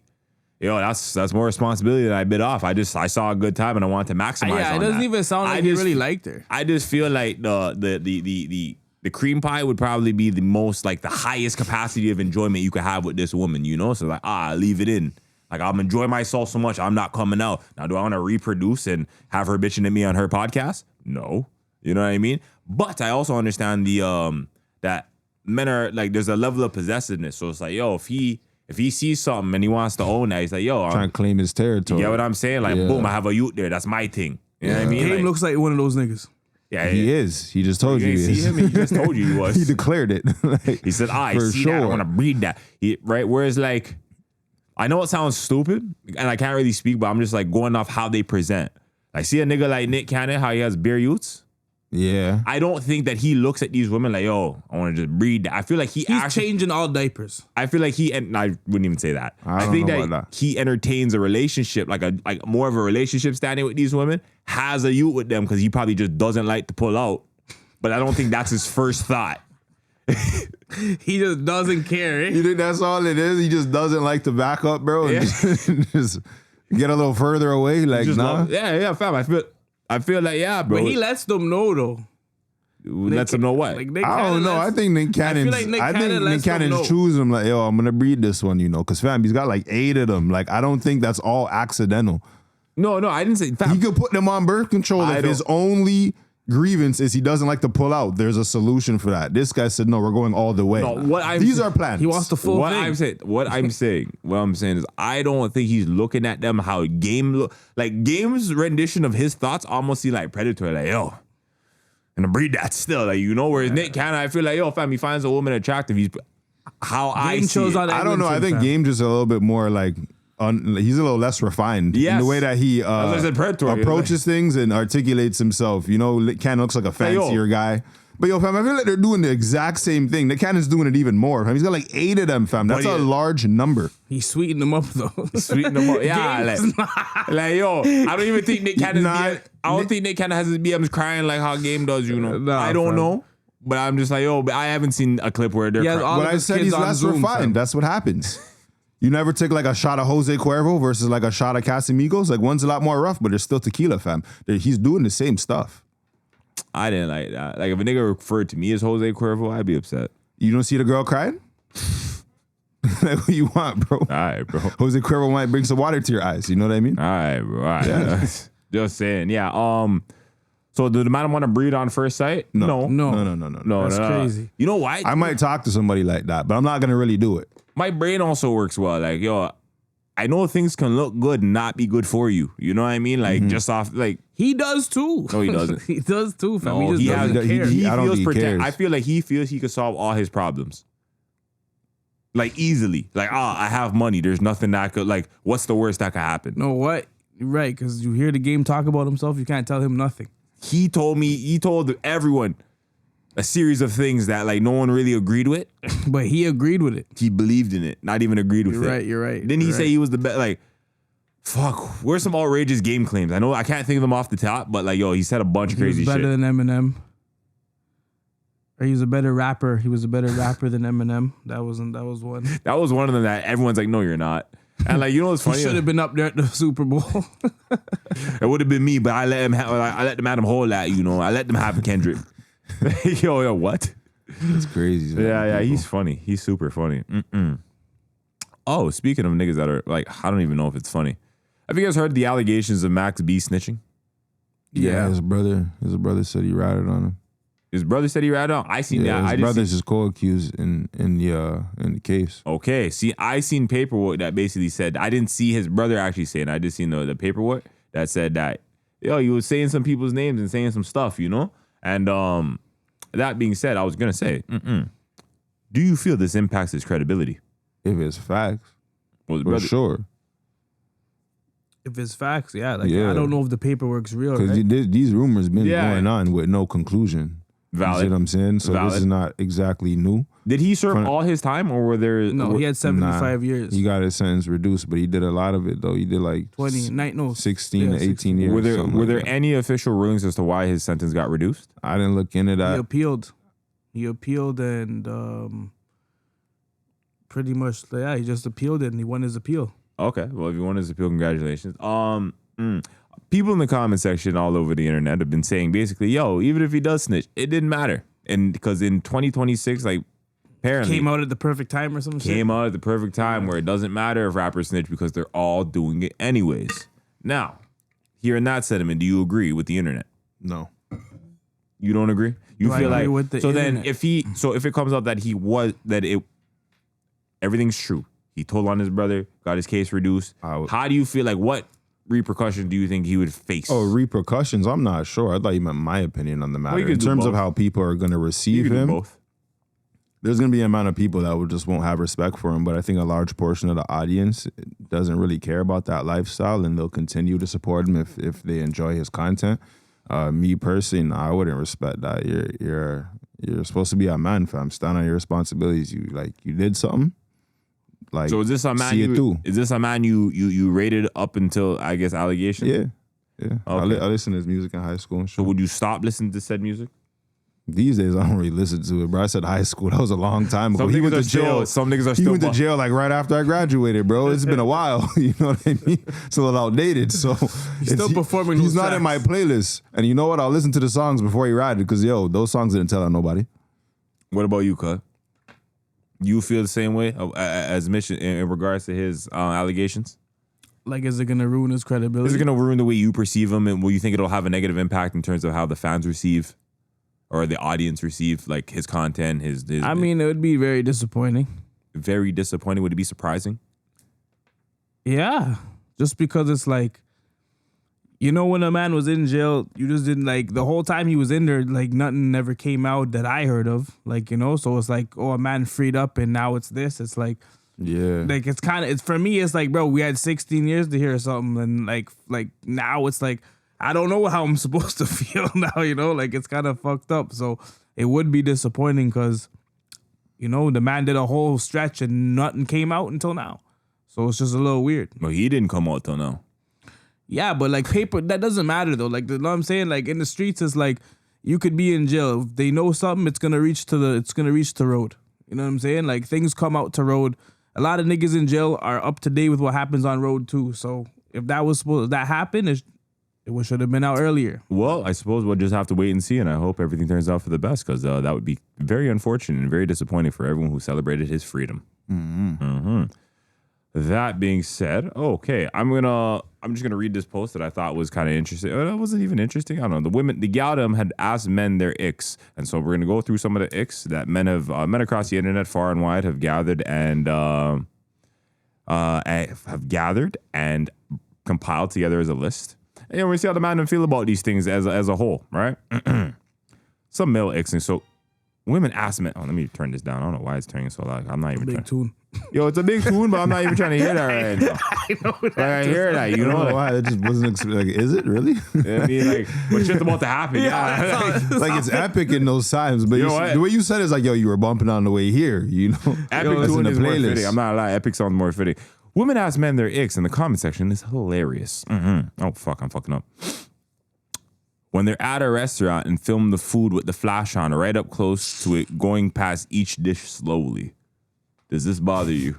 That's more responsibility than I bit off. I saw a good time and I wanted to maximize. Yeah, it doesn't even sound like he really liked her. I just feel like the cream pie would probably be the most, like, the highest capacity of enjoyment you could have with this woman. So like, leave it in. Like, I'm enjoying myself so much, I'm not coming out. Now, do I want to reproduce and have her bitching at me on her podcast? No. You know what I mean? But I also understand that men are, like, there's a level of possessiveness. So it's like, if he sees something and he wants to own that, he's like, trying to claim his territory. You get what I'm saying? Like, boom, I have a youth there. That's my thing. You know what I mean? He looks like one of those niggas. Yeah, he is. He just told you he see is. him? He just told you he was. He declared it. He said, I see that. I want to breed that. Right? Whereas, like, I know it sounds stupid, and I can't really speak, but I'm just, like, going off how they present. I see a nigga like Nick Cannon, how he has bare youths. Yeah. I don't think that he looks at these women like, I want to just breed that. I feel like he's changing all diapers. I feel like and I wouldn't even say that. I think that he entertains a relationship, like more of a relationship standing with these women, has a youth with them because he probably just doesn't like to pull out. But I don't think that's his first thought. He just doesn't care. You think that's all it is? He just doesn't like to back up, bro. And just get a little further away. Like, nah. Yeah, fam. I feel like, yeah, bro. But he lets them know, though. Lets them know what? Like, I don't know. I think Nick Cannon's. I think Nick Cannon's choosing him like, yo, I'm gonna breed this one, because fam, he's got like 8 of them. Like, I don't think that's all accidental. No, I didn't say. Fam. He could put them on birth control if his only grievance is he doesn't like to pull out. There's a solution for that. This guy said, no, we're going all the way. No, these are plans. He wants the full thing. What I'm saying is I don't think he's looking at them how Game look. Like, Game's rendition of his thoughts almost seem like predatory. Like, yo, and to breed that still. Like, whereas Nick Cannon, I feel like, yo, fam, he finds a woman attractive. He's how I see it. I don't know. I think Game just a little bit more like, he's a little less refined in the way that he approaches things and articulates himself. Cannon looks like a fancier guy. But yo, fam, I feel like they're doing the exact same thing. Nick Cannon's doing it even more, fam. He's got like 8 of them, fam. That's a large number. He sweetened them up, though. Yeah, like, yo, I don't even think Nick Cannon. I don't think Nick Cannon has his BMs crying like how Game does. I don't know, but I'm just like, yo, but I haven't seen a clip where they're. But I said he's less refined. Fam. That's what happens. You never take like a shot of Jose Cuervo versus like a shot of Casamigos. Like, one's a lot more rough, but there's still tequila, fam. He's doing the same stuff. I didn't like that. Like, if a nigga referred to me as Jose Cuervo, I'd be upset. You don't see the girl crying? Like, what you want, bro? All right, bro. Jose Cuervo might bring some water to your eyes. You know what I mean? All right, bro. All right. Yeah. Just saying. Yeah. So do the man want to breed on first sight? No. That's crazy. You know why? I might talk to somebody like that, but I'm not gonna really do it. My brain also works well. Like, yo, I know things can look good and not be good for you. You know what I mean? Like, just off, like. He does too. No, he doesn't. He does too, fam. No, he just doesn't care. He I don't feels think he cares. I feel like he feels he could solve all his problems. Like, easily. Like, I have money. There's nothing that could, like, what's the worst that could happen? No, what? You're right, because you hear the Game talk about himself, you can't tell him nothing. He told everyone a series of things that, like, no one really agreed with. But he agreed with it. He believed in it, not even agreed with it. You're right. Didn't he say he was the best? Like, fuck, where's some outrageous Game claims? I know I can't think of them off the top, but like, yo, he said a bunch of crazy shit. He was better than Eminem. Or he was a better rapper. He was a better rapper than Eminem. That was one. That was one of them that everyone's like, no, you're not. And like, you know what's funny? He should have been up there at the Super Bowl. It would have been me, but I let him have him hold that, I let them have Kendrick. yo, what? It's crazy. Yeah, he's funny. He's super funny. Oh, speaking of niggas that are like, I don't even know if it's funny. Have you guys heard the allegations of Max B snitching? Yeah, his brother said he ratted on him. His brother said he ratted on him? I seen that. His brother's just co-accused in the case. Okay, see, I seen paperwork that basically said, I didn't see his brother actually saying, I just seen the paperwork that said that, he was saying some people's names and saying some stuff, And that being said, I was gonna say, do you feel this impacts his credibility? If it's facts, for sure. If it's facts, I don't know if the paperwork's real. Because these rumors been going on with no conclusion. Valid. You see what I'm saying? So this is not exactly new. Did he serve all his time, or were there? No, he had 75 years. He got his sentence reduced, but he did a lot of it though. He did like 16 to 18 years. Were there any official rulings as to why his sentence got reduced? I didn't look into that. He appealed, and pretty much, he just appealed it, and he won his appeal. Okay, well, if you won his appeal, congratulations. People in the comment section all over the internet have been saying basically, yo, even if he does snitch, it didn't matter. And because in 2026, like, apparently came out at the perfect time or something. Came out at the perfect time where it doesn't matter if rappers snitch because they're all doing it anyways. Now, hearing that sentiment, do you agree with the internet? No. You don't agree? You feel like with the so internet. then if it comes out that everything's true, he told on his brother, got his case reduced. How do you feel like what repercussion do you think he would face? Oh, repercussions? I'm not sure. I thought you meant my opinion on the matter. In terms of how people are going to receive him, both. There's going to be an amount of people that won't have respect for him, but I think a large portion of the audience doesn't really care about that lifestyle, and they'll continue to support him if they enjoy his content. Me personally, I wouldn't respect that. You're supposed to be a man, fam. Stand on your responsibilities. You did something. Like, so is this a man? Is this a man you rated up until, I guess, allegation? Yeah. Okay. I listened to his music in high school. So would you stop listening to said music? These days, I don't really listen to it, bro. I said high school. That was a long time ago. He went to jail. Some niggas are He still. went to jail like right after I graduated, bro. It's been a while. You know what I mean? It's a little outdated. So He's still performing. He's not in my playlist. And you know what? I'll listen to the songs before he ride it because, yo, those songs didn't tell on nobody. What about you, Cut? You feel the same way as Mission in regards to his allegations? Like, is it going to ruin his credibility? Is it going to ruin the way you perceive him? And will you think it'll have a negative impact in terms of how the fans receive or the audience receive like his content? I mean, it would be very disappointing. Very disappointing. Would it be surprising? Yeah. Just because it's like, you know, when a man was in jail, you just didn't like the whole time he was in there, like nothing never came out that I heard of. Like, you know, so it's like, oh, a man freed up and now it's this. It's like, yeah. Like it's kind of, it's for me, it's like, bro, we had 16 years to hear something. And like now it's like, I don't know how I'm supposed to feel now, you know, like it's kind of fucked up. So it would be disappointing because, you know, the man did a whole stretch and nothing came out until now. So it's just a little weird. Well, he didn't come out till now. Yeah, but like paper, that doesn't matter though. Like, you know what I'm saying? Like in the streets, it's like you could be in jail. If they know something, it's gonna reach the road. You know what I'm saying? Like things come out to road. A lot of niggas in jail are up to date with what happens on road too. So if that happened, it should have been out earlier. Well, I suppose we'll just have to wait and see, and I hope everything turns out for the best because that would be very unfortunate and very disappointing for everyone who celebrated his freedom. That being said, okay, I'm just gonna read this post that I thought was kind of interesting. It wasn't even interesting. I don't know. The Galdem had asked men their icks, and so we're gonna go through some of the icks that men across the internet, far and wide, have gathered and compiled together as a list. And, you know, we see how the man feel about these things as a whole, right? Some male icks, and so women ask men. Oh, let me turn this down. I don't know why it's turning so loud. I'm not even Big tune. Yo, it's a big tune, but I'm not even trying to hear that right now. I know that. Like, I hear that, you know? Like, why? That just wasn't like, is it really? I mean, like, what's just about to happen? Yeah. Like it's epic in those times, but You know what? the way you said it is like, yo, you were bumping on the way here, you know? Epic Yo, tune the is more playlist. fitting. I'm not lying. Epic sounds more fitting. Women ask men their icks in the comment section is hilarious. Oh, fuck, I'm fucking up. When they're at a restaurant and film the food with the flash on right up close to it, going past each dish slowly. Does this bother you?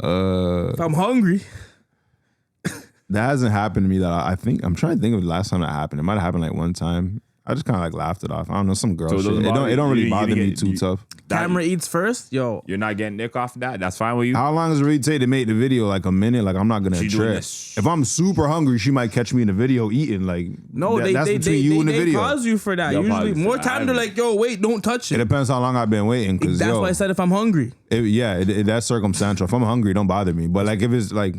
If I'm hungry. That hasn't happened to me that I think, I'm trying to think of the last time that happened. It might have happened like one time. I just kind of like laughed it off. I don't know, some girl So it shit. doesn't It bother don't you? really You bother didn't me get- too you- tough. Camera eats first, yo. You're not getting Nick off that? That's fine with you? How long does it really take to make the video? Like a minute? Like I'm not gonna She doing trip. this. If I'm super hungry, she might catch me in the video eating. Like No, that's between you and the video. pause you for that. They'll pause Usually you more for time that. they're like, yo, wait, don't touch It it. depends how long I've been waiting. Cause That's why I said if I'm hungry. that's circumstantial. If I'm hungry, don't bother me. But like if it's like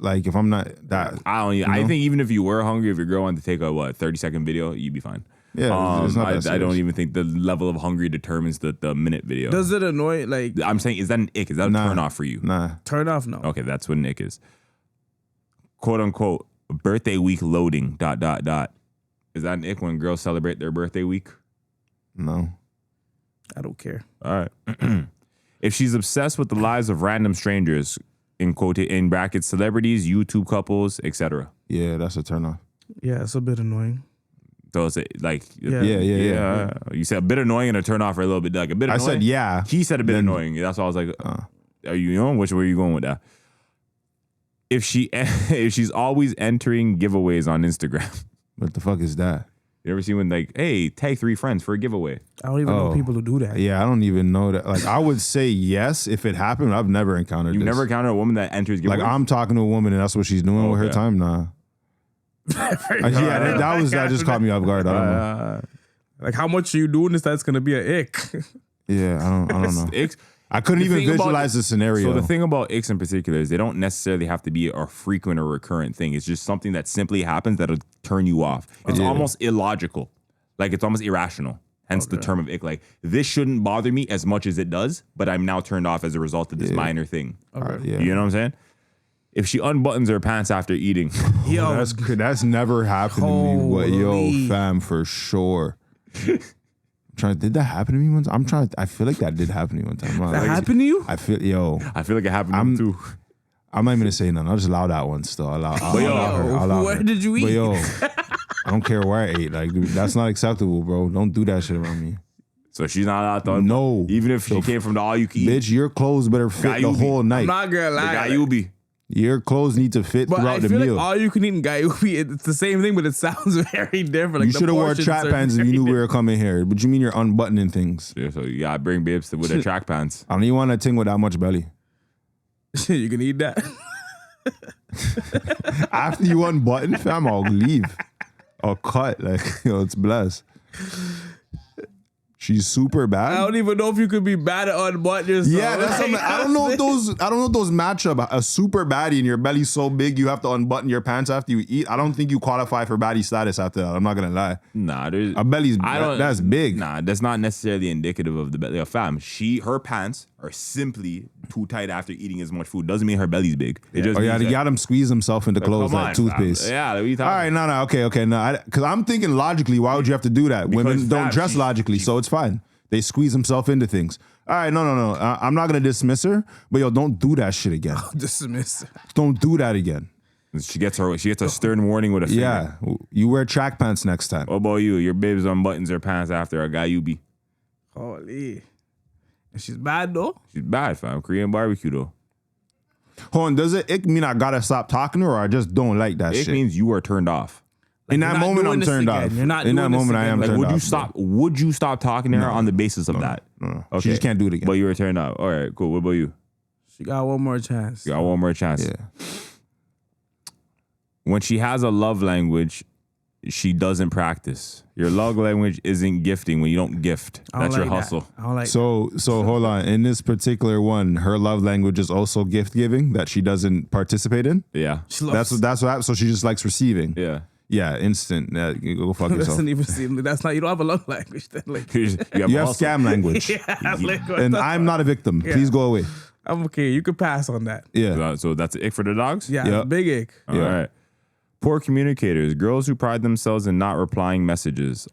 if I'm not that, I think even if you were hungry, if your girl wanted to take a 30-second video, you'd be fine. yeah, it's not that I don't serious. even think the level of hungry determines the minute video. Does it annoy, like, I'm saying, is that an ick? Is that a turn off for you? Nah. turn off? No. Okay, that's what an ick is. Quote unquote, birthday week loading, ... Is that an ick when girls celebrate their birthday week? No. I don't care. All right. If she's obsessed with the lives of random strangers, in brackets, celebrities, YouTube couples, etc. Yeah, that's a turn off. Yeah, it's a bit annoying. So it's like, Yeah. You said a bit annoying and a turn off, or a little bit like a bit I annoying. said yeah. He said a bit Then- annoying. That's why I was like, are you on? Which way are you going with that? If she's always entering giveaways on Instagram. What the fuck is that? You ever seen when like, hey, tag 3 friends for a giveaway? I don't even know people who do that. Yeah, I don't even know that. Like I would say yes if it happened. I've never encountered You've this. never encountered a woman that enters giveaways? Like I'm talking to a woman and that's what she's doing with her Okay. time. Nah. That just caught me off guard. I don't know. Like, how much are you doing this? That's gonna be an ick. Yeah, I don't know. Icks. I couldn't The even thing about- visualize the scenario. So the thing about icks in particular is they don't necessarily have to be a frequent or recurrent thing. It's just something that simply happens that'll turn you off. It's almost illogical. Like it's almost irrational. Hence the term of ick. Like this shouldn't bother me as much as it does, but I'm now turned off as a result of this minor thing. yeah. You know what I'm saying? If she unbuttons her pants after eating, Yo, That's never happened to me. What, Holy. fam, for sure. Did that happen to me once? I feel like that did happen to me one time. that happened to you? I feel, I feel like it happened to me too. I'm not even gonna say nothing. I'll just allow that one still. I'll allow Where her. did you eat? But yo, I don't care where I ate. Like, dude, that's not acceptable, bro. Don't do that shit around me. So she's not allowed to. No. Even if she came from the all you can eat. Bitch, your clothes better fit the whole night. I'm not gonna The lie. guy you be. Your clothes need to fit But I throughout the feel meal. like all you can eat in Gayubi, it's the same thing, but it sounds very different. Like You should have wore portions track are pants if you very knew we were coming here. But you mean you're unbuttoning things? Yeah, so you gotta bring babes with their track pants. I don't even want a thing with that much belly. different. You can eat that. After you unbutton, fam, I'll leave. I'll cut. Like, it's blessed. She's super bad. I don't even know if you could be bad at unbutton yourself. Yeah, that's something. I don't know if those match up. A super baddie and your belly's so big you have to unbutton your pants after you eat. I don't think you qualify for baddie status after that. I'm not gonna lie. Nah, there's A belly's that's big. Nah, that's not necessarily indicative of the belly. Yo, fam, her pants are simply too tight after eating as much food. Doesn't mean her belly's big. It just Oh yeah, means they got him squeeze himself into clothes come like on, toothpaste. fam. Yeah, what are you All talking right, no, okay, no. Because I'm thinking logically, why would you have to do that? Because, Women don't fam, dress logically, so it's fine. They squeeze themselves into things. All right, no. I'm not gonna dismiss her, but yo, don't do that shit again. Dismiss. Don't do that again. She gets a stern warning with a finger. Yeah, you wear track pants next time. What about you? Your babes unbuttons her pants after a guy you be. Holy. And she's bad though. She's bad, fam. Korean barbecue though. Hold on, does it mean I gotta stop talking to her or I just don't like that It shit? means you are turned off. In You're that not moment, doing I'm this turned again. off. You're not In that doing this moment, I again. am Like, turned would off. you stop? Would you stop talking to her on the basis of that? No. Okay. She just can't do it again. But you were turned off. All right, cool. What about you? She got one more chance. You got one more chance. Yeah. When she has a love language, she doesn't practice. Your love language isn't gifting when you don't gift. I don't That's your like hustle. that. I don't like So hold on. In this particular one, her love language is also gift giving that she doesn't participate in. Yeah. She loves, That's what. So she just likes receiving. Yeah. Yeah, instant. You go fuck yourself. doesn't even seem that's not you don't have a love language then like You You have hustle. scam language, yeah, like, what and the I'm not a victim. Yeah. Please go away. I'm okay. You could pass on that. Yeah. So that's it for the dogs? Yeah, Yep. big ache. All right. Poor communicators, girls who pride themselves in not replying messages,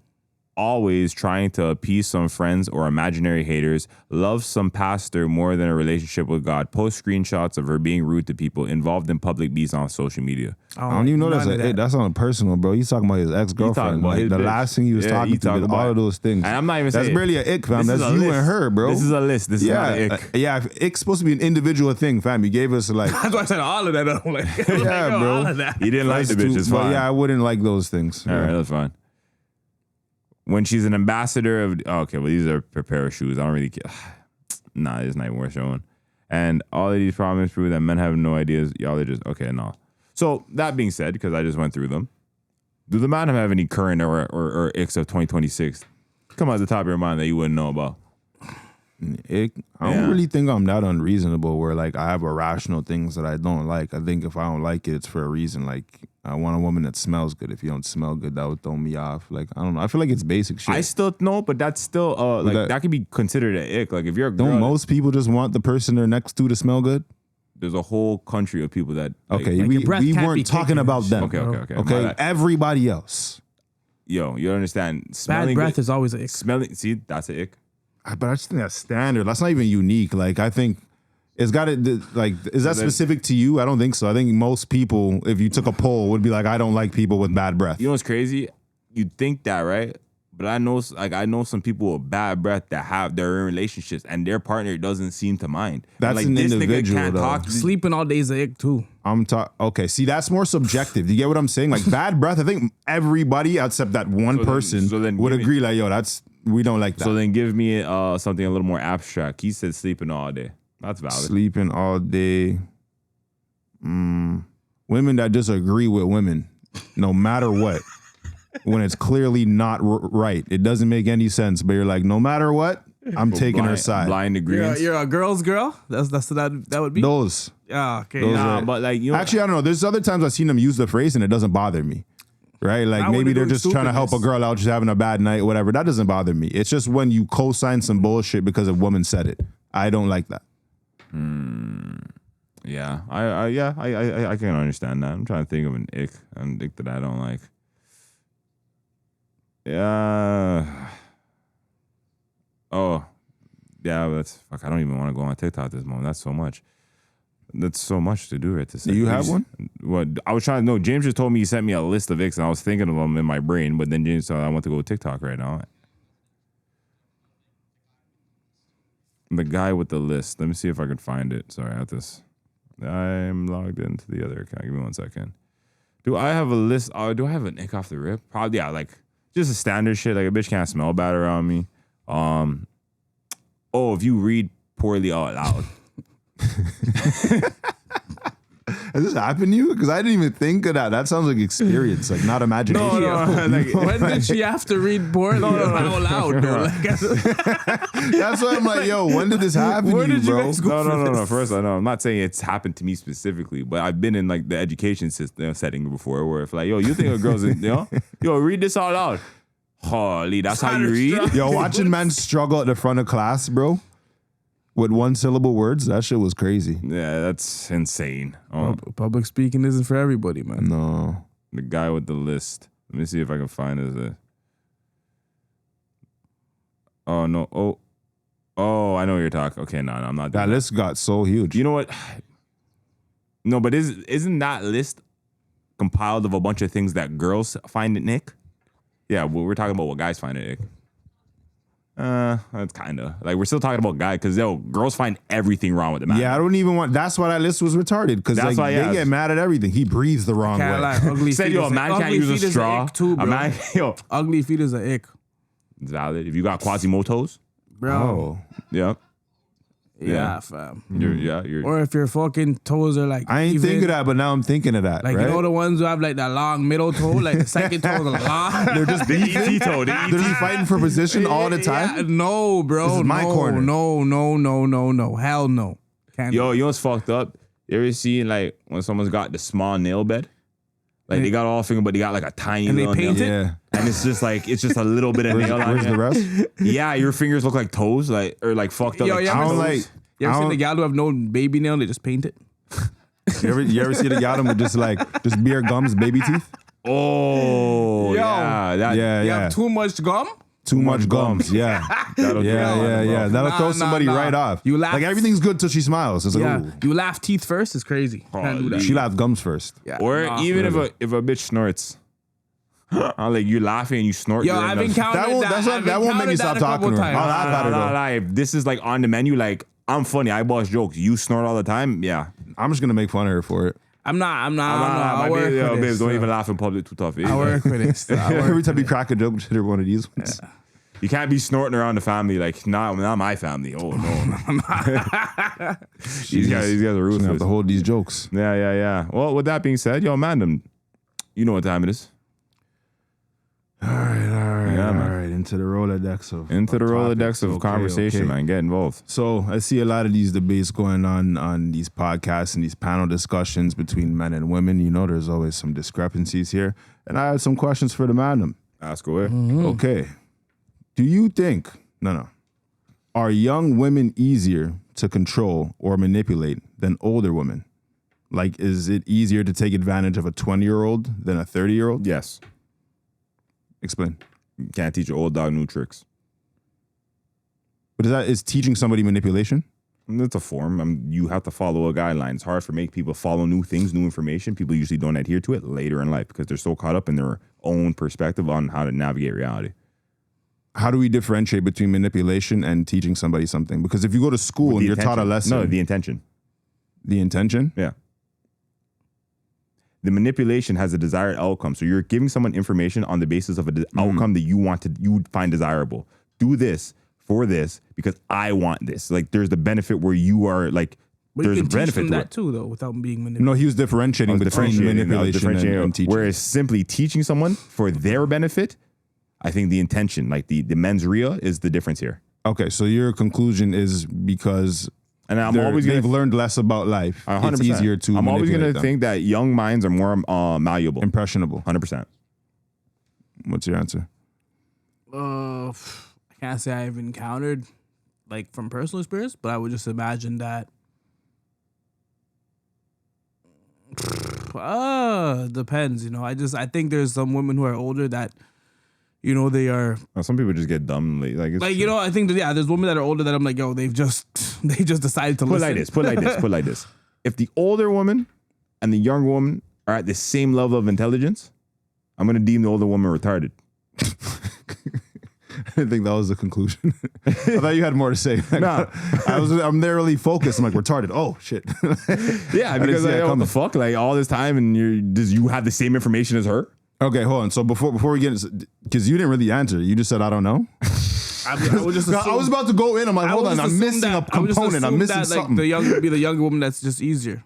always trying to appease some friends or imaginary haters, love some pastor more than a relationship with God, post screenshots of her being rude to people, involved in public beefs on social media. I don't even know that's on a personal, bro. He's talking about his ex-girlfriend. about Like, his the bitch. last thing he was Yeah, talking he to, talking with all about- of those things. And I'm not even That's saying barely an ick, fam. This is That's a you list. and her, bro. This is a list. This is not an yeah, ick. yeah. Ick's supposed to be an individual thing, fam. You gave us like, That's why I said all of that. I'm like, Yeah, bro. all of that. You didn't like the bitch, it's but fine. yeah, I wouldn't like those things. All right, that's fine. When she's an ambassador of, okay, well, these are a pair of shoes. I don't really care. Nah, it's not even worth showing. And all of these problems prove that men have no ideas. Y'all are just, okay, no. So that being said, because I just went through them, do the man have any current or icks of 2026 come out the top of your mind that you wouldn't know about? I don't really think I'm that unreasonable where like I have irrational things that I don't like. I think if I don't like it, it's for a reason. Like I want a woman that smells good. If you don't smell good, that would throw me off. Like I don't know. I feel like it's basic shit. I still know, but that's still like that could be considered an ick. Like if you're a girl, don't most people just want the person they're next to smell good? there's a whole country of people that Okay, like your breath we can't be weren't talking kicking about and them. shit, Okay. My Okay, bad. everybody else. Yo, you understand? Bad Smelling breath good, is always a ick. smelling. See, that's an ick. But I just think that's standard. That's not even unique. Like I think it's got to like. Is that specific to you? I don't think so. I think most people, if you took a poll, would be like, I don't like people with bad breath. You know what's crazy? You'd think that, right? But I know some people with bad breath that have their relationships and their partner doesn't seem to mind. That's like, an this individual, nigga can't though. talk. Sleeping all day is a ick too. I'm talking. Okay, see, that's more subjective. Do you get what I'm saying? Like bad breath. I think everybody except that one person would give me- agree. Like, yo, we don't like that. So then give me something a little more abstract. He said sleeping all day. That's valid. Sleeping all day. Women that disagree with women, no matter what. When it's clearly not right, it doesn't make any sense. But you're like, no matter what, I'm taking her side. Blind agreements. You're a girl's girl. That would be. Those. Yeah. Okay. Those yeah. are- But like you know, Actually, I don't know. There's other times I've seen them use the phrase and it doesn't bother me. Right? Like Not when maybe they're they're doing just trying to help a stupidness. girl out, just having a bad night, whatever. That doesn't bother me. It's just when you co-sign some bullshit because a woman said it. I don't like that. yeah, I can understand that. I'm trying to think of an ick that I don't like. Yeah. Oh, yeah. That's fuck. I don't even want to go on TikTok this moment. That's so much. That's so much to do right this Do you have one? What I was trying to know. James just told me he sent me a list of icks, and I was thinking of them in my brain. But then James said I want to go to TikTok right now. The guy with the list. Let me see if I can find it. Sorry, I have this. I'm logged into the other account. Give me 1 second. Do I have a list? Do I have an ick off the rip? Probably, yeah, like just a standard shit. Like a bitch can't smell bad around me. If you read poorly out loud. Has this happened to you? Because I didn't even think of that. That sounds like experience, like not imagination. Like, when did she have to read poorly out loud? Though? Like, that's why I'm like, yo, when did this happen to you, bro? No. First, I know I'm not saying it's happened to me specifically, but I've been in like the education system setting before, where if like, yo, you think a girl's, yo, read this out loud. Holy, that's how you read. Yo, watching men struggle at the front of class, bro. With 1-syllable words, that shit was crazy. Yeah, that's insane. Public speaking isn't for everybody, man. No. The guy with the list. Let me see if I can find it. Oh, no. Oh, I know what you're talking. Okay, no, I'm not doing that. List got so huge. You know what? No, but isn't that list compiled of a bunch of things that girls find it ick? Yeah, well, we're talking about what guys find it ick. That's kind of like we're still talking about guys because girls find everything wrong with the man. Yeah, I don't even want. That's why that list was retarded because like, they get mad at everything. He breathes the wrong way. Like, ugly said, yo, a man can't use a straw. Too, bro. A man, yo, ugly feet is an ick. Valid. If you got Quasimotos, bro. Yeah. Yeah, fam. You're or if your fucking toes are like I ain't thinking of that, but now I'm thinking of that. Like right? You know the ones who have like that long middle toe, like the second toe is long. They're just the ET toe. They're just fighting for position all the time. Yeah, no, bro. This is my corner. No. Hell no. Can't you know what's fucked up? You ever seen like when someone's got the small nail bed? Like they got all finger, but they got like a tiny and little they paint nail. it? Yeah. And it's just a little bit of nail on Where's the rest? Yeah, your fingers look like toes, like or like fucked up. Yo, like you ever seen the gal who have no baby nail? They just paint it. You ever see the gal with just bare gums, baby teeth? Oh, yo, yeah. You have too much gum. Too much gums, yeah. That'll throw somebody right off. You laugh, like everything's good till she smiles. It's like, ooh. You laugh teeth first. It's crazy. Can't do that. She laughed gums first. Yeah. Or even if a bitch snorts. Like you're laughing and you snort. Yo, I've encountered that won't make me stop talking to her. I'll laugh at her though. If this is like on the menu, like I'm funny. I boss jokes. You snort all the time. Yeah, I'm just gonna make fun of her for it. I'm not. My babes don't even laugh in public too tough. I work with this. Every time you crack a joke, hit her one of these ones. Yeah. You can't be snorting around the family like not my family. Oh no. These guys are ruthless. Have to hold these jokes. Yeah. Well, with that being said, yo, man, you know what time it is. All right. Into the Rolodex of conversation, man. Get involved. So I see a lot of these debates going on these podcasts and these panel discussions between men and women. You know, there's always some discrepancies here. And I have some questions for the madam. Ask away. Mm-hmm. Okay. Do you think, are young women easier to control or manipulate than older women? Like, is it easier to take advantage of a 20-year-old than a 30-year-old? Yes. Explain. You can't teach an old dog new tricks. But is teaching somebody manipulation? It's a form. You have to follow a guideline. It's hard for make people follow new things, new information. People usually don't adhere to it later in life because they're so caught up in their own perspective on how to navigate reality. How do we differentiate between manipulation and teaching somebody something? Because if you go to school and you're taught a lesson. No, the intention. The intention? Yeah. The manipulation has a desired outcome. So you're giving someone information on the basis of an outcome that you find desirable. Do this for this because I want this. Like there's the benefit where you are like, but there's you a can benefit teach them to that it. too, though, without being manipulated. No, he was differentiating between manipulation and teaching. Whereas simply teaching someone for their benefit, I think the intention, like the mens rea, is the difference here. Okay, so your conclusion is because they've learned less about life. 100%. It's easier to. I'm always going to think that young minds are more malleable, impressionable. 100%. What's your answer? I can't say I've encountered like from personal experience, but I would just imagine that. Depends, I think there's some women who are older that, they are. Some people just get dumb. I think there's women that are older that I'm like, yo, they just decided to put listen. Put like this. if the older woman and the younger woman are at the same level of intelligence, I'm going to deem the older woman retarded. I didn't think that was the conclusion. I thought you had more to say. Nah. I'm there really focused. I'm like, retarded. Oh, shit. Yeah, because like, what the fuck? Like, all this time and you have the same information as her? Okay, hold on. So before we get into, because you didn't really answer. You just said, I don't know. I would just I was about to go in. I'm like, hold on. I'm missing a component. I'm missing something. The younger woman that's just easier.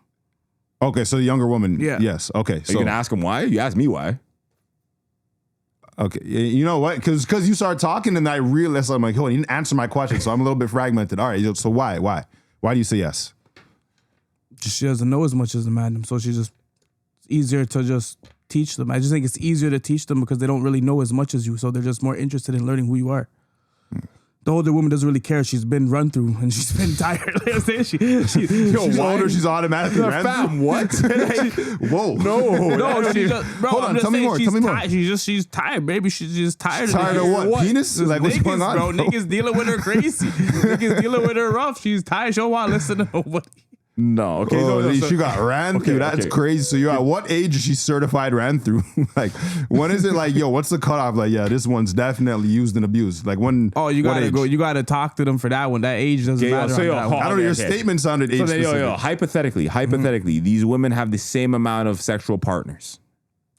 Okay, so the younger woman. Yeah. Yes. Okay. So you can ask him why? You ask me why. Okay, you know what? Because you started talking and I realized, I'm like, oh, you didn't answer my question, so I'm a little bit fragmented. All right, so why? Why do you say yes? She doesn't know as much as the man, so it's easier to just teach them. I just think it's easier to teach them because they don't really know as much as you, so they're just more interested in learning who you are. The older woman doesn't really care. She's been run through and she's been tired. She's older. She's automatically ran through. What? Whoa. No. She just, bro, hold on. Tell me more. She's tired, baby. She's just tired. Tired of what? Penis? Like, what's niggas, going on? Bro, niggas dealing with her crazy. Niggas dealing with her rough. She's tired. She don't want to listen to nobody. No, okay. She got ran through. That's crazy. So you're at what age is she certified ran through? Like, when is it like, yo, what's the cutoff? Like, yeah, this one's definitely used and abused. Like, when? Oh, you gotta go. You gotta talk to them for that one. That age doesn't matter. I don't know. Your statement sounded age specific. Hypothetically, these women have the same amount of sexual partners.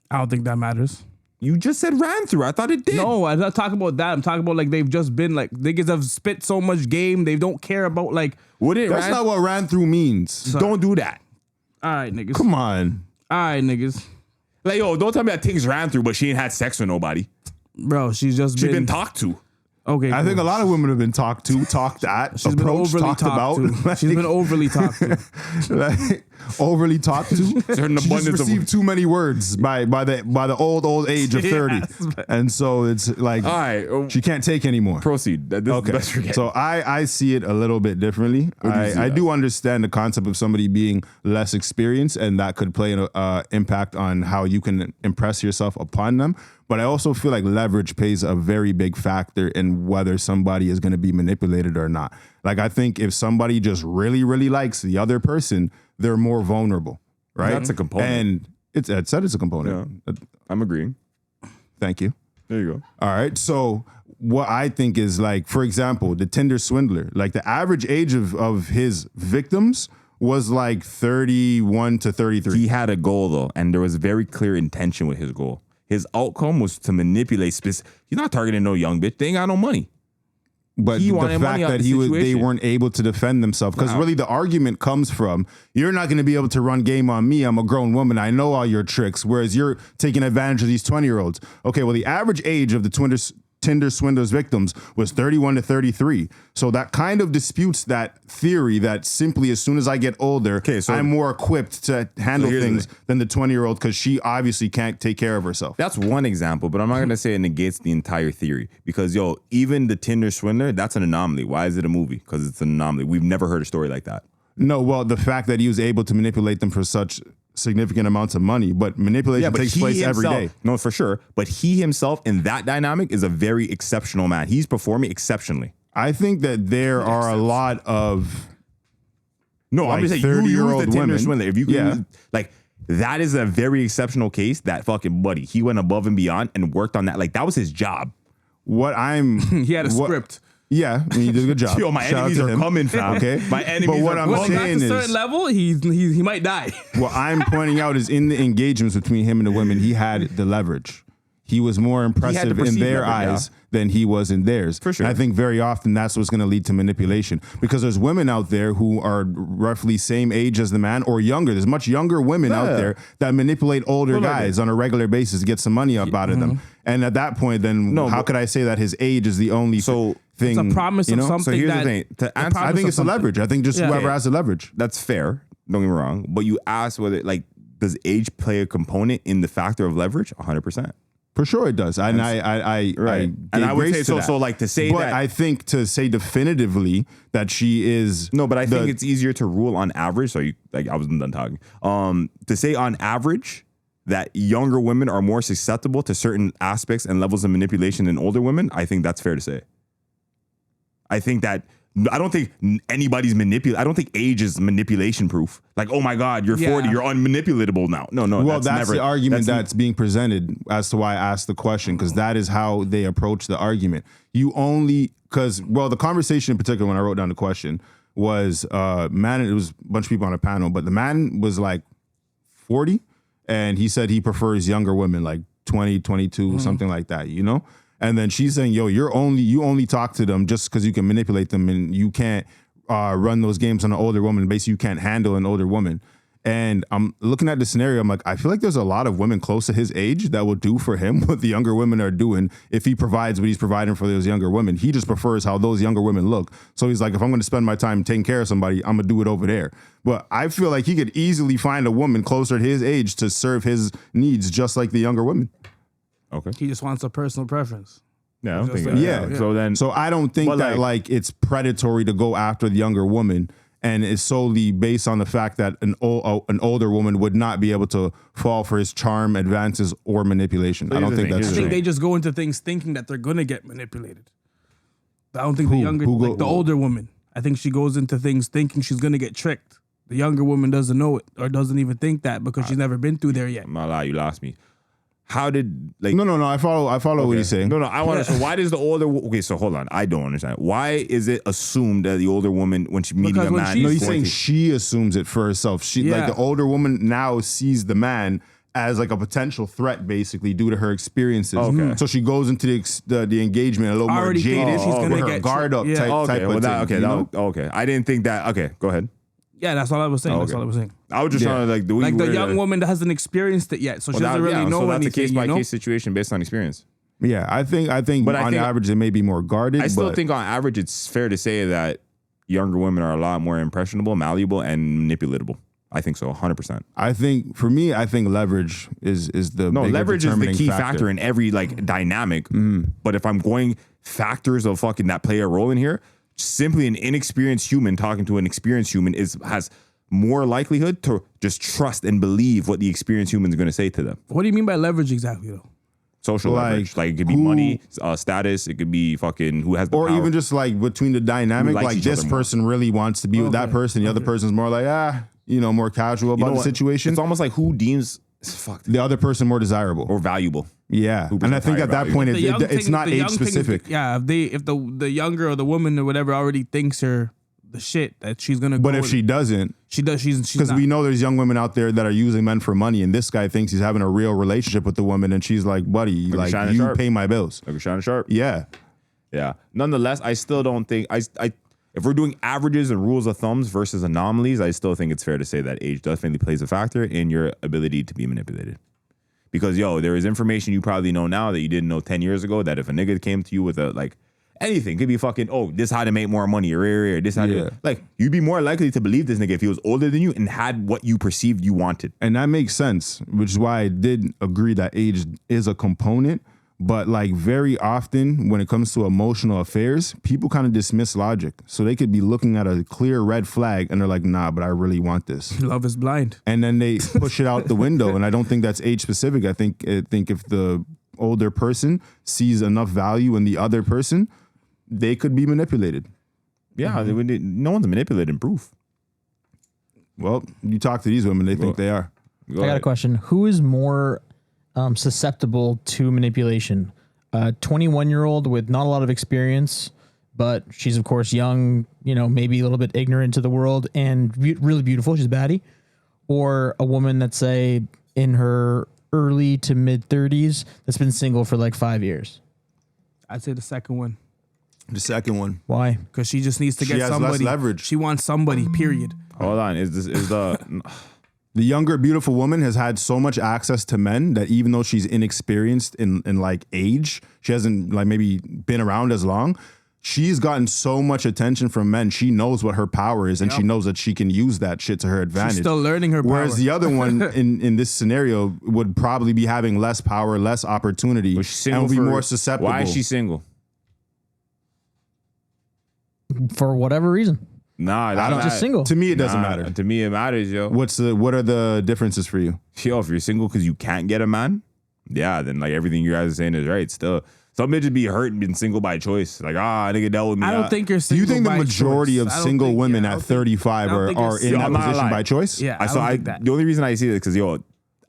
I don't think that matters. You just said ran through. I thought it did. No, I'm not talking about that. I'm talking about like they've just been like niggas have spit so much game. They don't care about like. That's not what ran through means. Sorry. Don't do that. All right, niggas. Come on. All right, niggas. Like, yo, don't tell me that things ran through, but she ain't had sex with nobody. Bro, she's been talked to. Okay, I think a lot of women have been talked to, talked at, she's been approached, overly talked talked about. To. She's been overly talked to. Like, overly talked to. She just received too many words by the old age of 30, and so it's like, all right, she can't take anymore. Proceed. Okay. So I see it a little bit differently. I do understand the concept of somebody being less experienced, and that could play an impact on how you can impress yourself upon them. But I also feel like leverage plays a very big factor in whether somebody is going to be manipulated or not. Like, I think if somebody just really, really likes the other person, they're more vulnerable, right? That's a component. And it's a component. Yeah, I'm agreeing. Thank you. There you go. All right. So what I think is, like, for example, the Tinder swindler, like the average age of his victims was like 31 to 33. He had a goal though, and there was very clear intention with his goal. His outcome was to manipulate. He's not targeting no young bitch. They ain't got no money. But the fact that they weren't able to defend themselves, because really the argument comes from, you're not going to be able to run game on me. I'm a grown woman. I know all your tricks. Whereas you're taking advantage of these 20-year-olds. Okay, well, the average age of the Tinder swindlers victims was 31 to 33. So that kind of disputes that theory that simply as soon as I get older, I'm more equipped to handle things than the 20-year-old because she obviously can't take care of herself. That's one example, but I'm not going to say it negates the entire theory because, yo, even the Tinder swindler, that's an anomaly. Why is it a movie? Because it's an anomaly. We've never heard a story like that. No, well, the fact that he was able to manipulate them for such significant amounts of money, but manipulation takes place every day. No, for sure. But he himself in that dynamic is a very exceptional man. He's performing exceptionally. I think that there are a lot of I'm just saying 30-year-old women. Swindler. If you use, like, that is a very exceptional case. That fucking buddy, he went above and beyond and worked on that. Like, that was his job. He had a script. Yeah, he did a good job. Yo, my enemies are coming, fam. Okay, my enemies. But what I'm saying is, at a certain level, he might die. What I'm pointing out is in the engagements between him and the women, he had the leverage. He was more impressive in their eyes than he was in theirs. For sure. And I think very often that's what's going to lead to manipulation because there's women out there who are roughly same age as the man or younger. There's much younger women out there that manipulate older guys on a regular basis to get some money up out of them. And at that point, then how could I say that his age is the only thing? It's a promise of something. So here's the thing. To answer, I think it's a leverage. I think just whoever has the leverage. That's fair. Don't get me wrong. But you asked whether, like, does age play a component in the factor of leverage? 100%. For sure it does. And I would say so like to say but that. I think to say definitively that she is. No, but I think it's easier to rule on average. So I wasn't done talking. To say on average that younger women are more susceptible to certain aspects and levels of manipulation than older women, I think that's fair to say. I think that I don't think anybody's manipulated. I don't think age is manipulation proof. Like, oh my God, you're 40, you're unmanipulatable now. No. Well, that's the argument that's being presented as to why I asked the question, because that is how they approach the argument. The conversation in particular, when I wrote down the question, was man, it was a bunch of people on a panel, but the man was like 40, and he said he prefers younger women, like 20, 22, something like that, you know? And then she's saying, yo, you only talk to them just because you can manipulate them, and you can't run those games on an older woman. Basically, you can't handle an older woman. And I'm looking at the scenario. I'm like, I feel like there's a lot of women close to his age that will do for him what the younger women are doing if he provides what he's providing for those younger women. He just prefers how those younger women look. So he's like, if I'm going to spend my time taking care of somebody, I'm going to do it over there. But I feel like he could easily find a woman closer to his age to serve his needs just like the younger women. Okay. He just wants a personal preference. Yeah, I don't think yeah. So I don't think that like it's predatory to go after the younger woman, and it's solely based on the fact that an older woman would not be able to fall for his charm, advances, or manipulation. I don't think that's true. I think they just go into things thinking that they're gonna get manipulated. I don't think the older woman. I think she goes into things thinking she's gonna get tricked. The younger woman doesn't know it or doesn't even think that because she's never been through there yet. I'm not lie, you lost me. How did No, I follow what he's saying. No, I want to. So why does the older? Okay, so hold on, I don't understand. Why is it assumed that the older woman, when she's meeting a man, no, he's saying she assumes it for herself. Like the older woman now sees the man as like a potential threat, basically due to her experiences. Okay. So she goes into the engagement a little more jaded. She's gonna with her get guard up type of thing. Okay. I didn't think that. Okay, go ahead. Yeah, that's all I was saying. That's all I was saying. I was just trying to the young woman that hasn't experienced it yet, so she doesn't really know anything. That's a case by case situation based on experience. Yeah, I think on average it may be more guarded. I still think on average it's fair to say that younger women are a lot more impressionable, malleable, and manipulatable. I think so, 100%. I think for me, leverage is the leverage is the key factor in every like dynamic. But if I'm going factors of fucking that play a role in here, simply an inexperienced human talking to an experienced human has more likelihood to just trust and believe what the experienced human is going to say to them. What do you mean by leverage exactly, though? Social leverage. Like it could be money, status. It could be fucking who has the power. Or even just like between the dynamic, like this person really wants to be with that person. The other person's more like, more casual about the situation. It's almost like who deems the other person more desirable or valuable. Yeah, and I think at that point it's not age specific. If the younger or the woman or whatever already thinks her the shit that she's gonna. But if she doesn't, she's because we know there's young women out there that are using men for money, and this guy thinks he's having a real relationship with the woman, and she's like, buddy, like you pay my bills. Like Shining Sharp. Yeah. Nonetheless, I still don't think if we're doing averages and rules of thumbs versus anomalies, I still think it's fair to say that age definitely plays a factor in your ability to be manipulated. Because, there is information you probably know now that you didn't know 10 years ago, that if a nigga came to you with anything, could be fucking, this how to make more money, or this how to, you'd be more likely to believe this nigga if he was older than you and had what you perceived you wanted. And that makes sense, which is why I did agree that age is a component. But very often when it comes to emotional affairs, people kind of dismiss logic. So they could be looking at a clear red flag and they're like, nah, but I really want this. Love is blind. And then they push it out the window. And I don't think that's age specific. I think if the older person sees enough value in the other person, they could be manipulated. Yeah, no one's manipulating proof. Well, you talk to these women, they think they are. I got a question. Who is more susceptible to manipulation? 21-year-old with not a lot of experience, but she's of course young, maybe a little bit ignorant to the world and really beautiful. She's Baddie. Or a woman that's say in her early to mid 30s that's been single for like 5 years. I'd say the second one. The second one. Why? Because she just needs to get has somebody. Less leverage. She wants somebody. Period. Hold on. Is the The younger, beautiful woman has had so much access to men that even though she's inexperienced in age, she hasn't maybe been around as long. She's gotten so much attention from men. She knows what her power is, and she knows that she can use that shit to her advantage. She's still learning her power. Whereas the other one in this scenario would probably be having less power, less opportunity, and would be more susceptible. Why is she single? For whatever reason. Nah, she's just single. To me, it doesn't matter. To me, it matters, yo. What are the differences for you? Yo, if you're single because you can't get a man, yeah, then like everything you guys are saying is right. Still, some bitches be hurt and been single by choice. Like, nigga dealt with me. I don't think you're Do single. you think the by majority choice. of I don't single think- women yeah, I at don't think- 35 I don't are think you're in single. that I'm not position lying. by choice? Yeah, I So don't think that. the only reason I see this because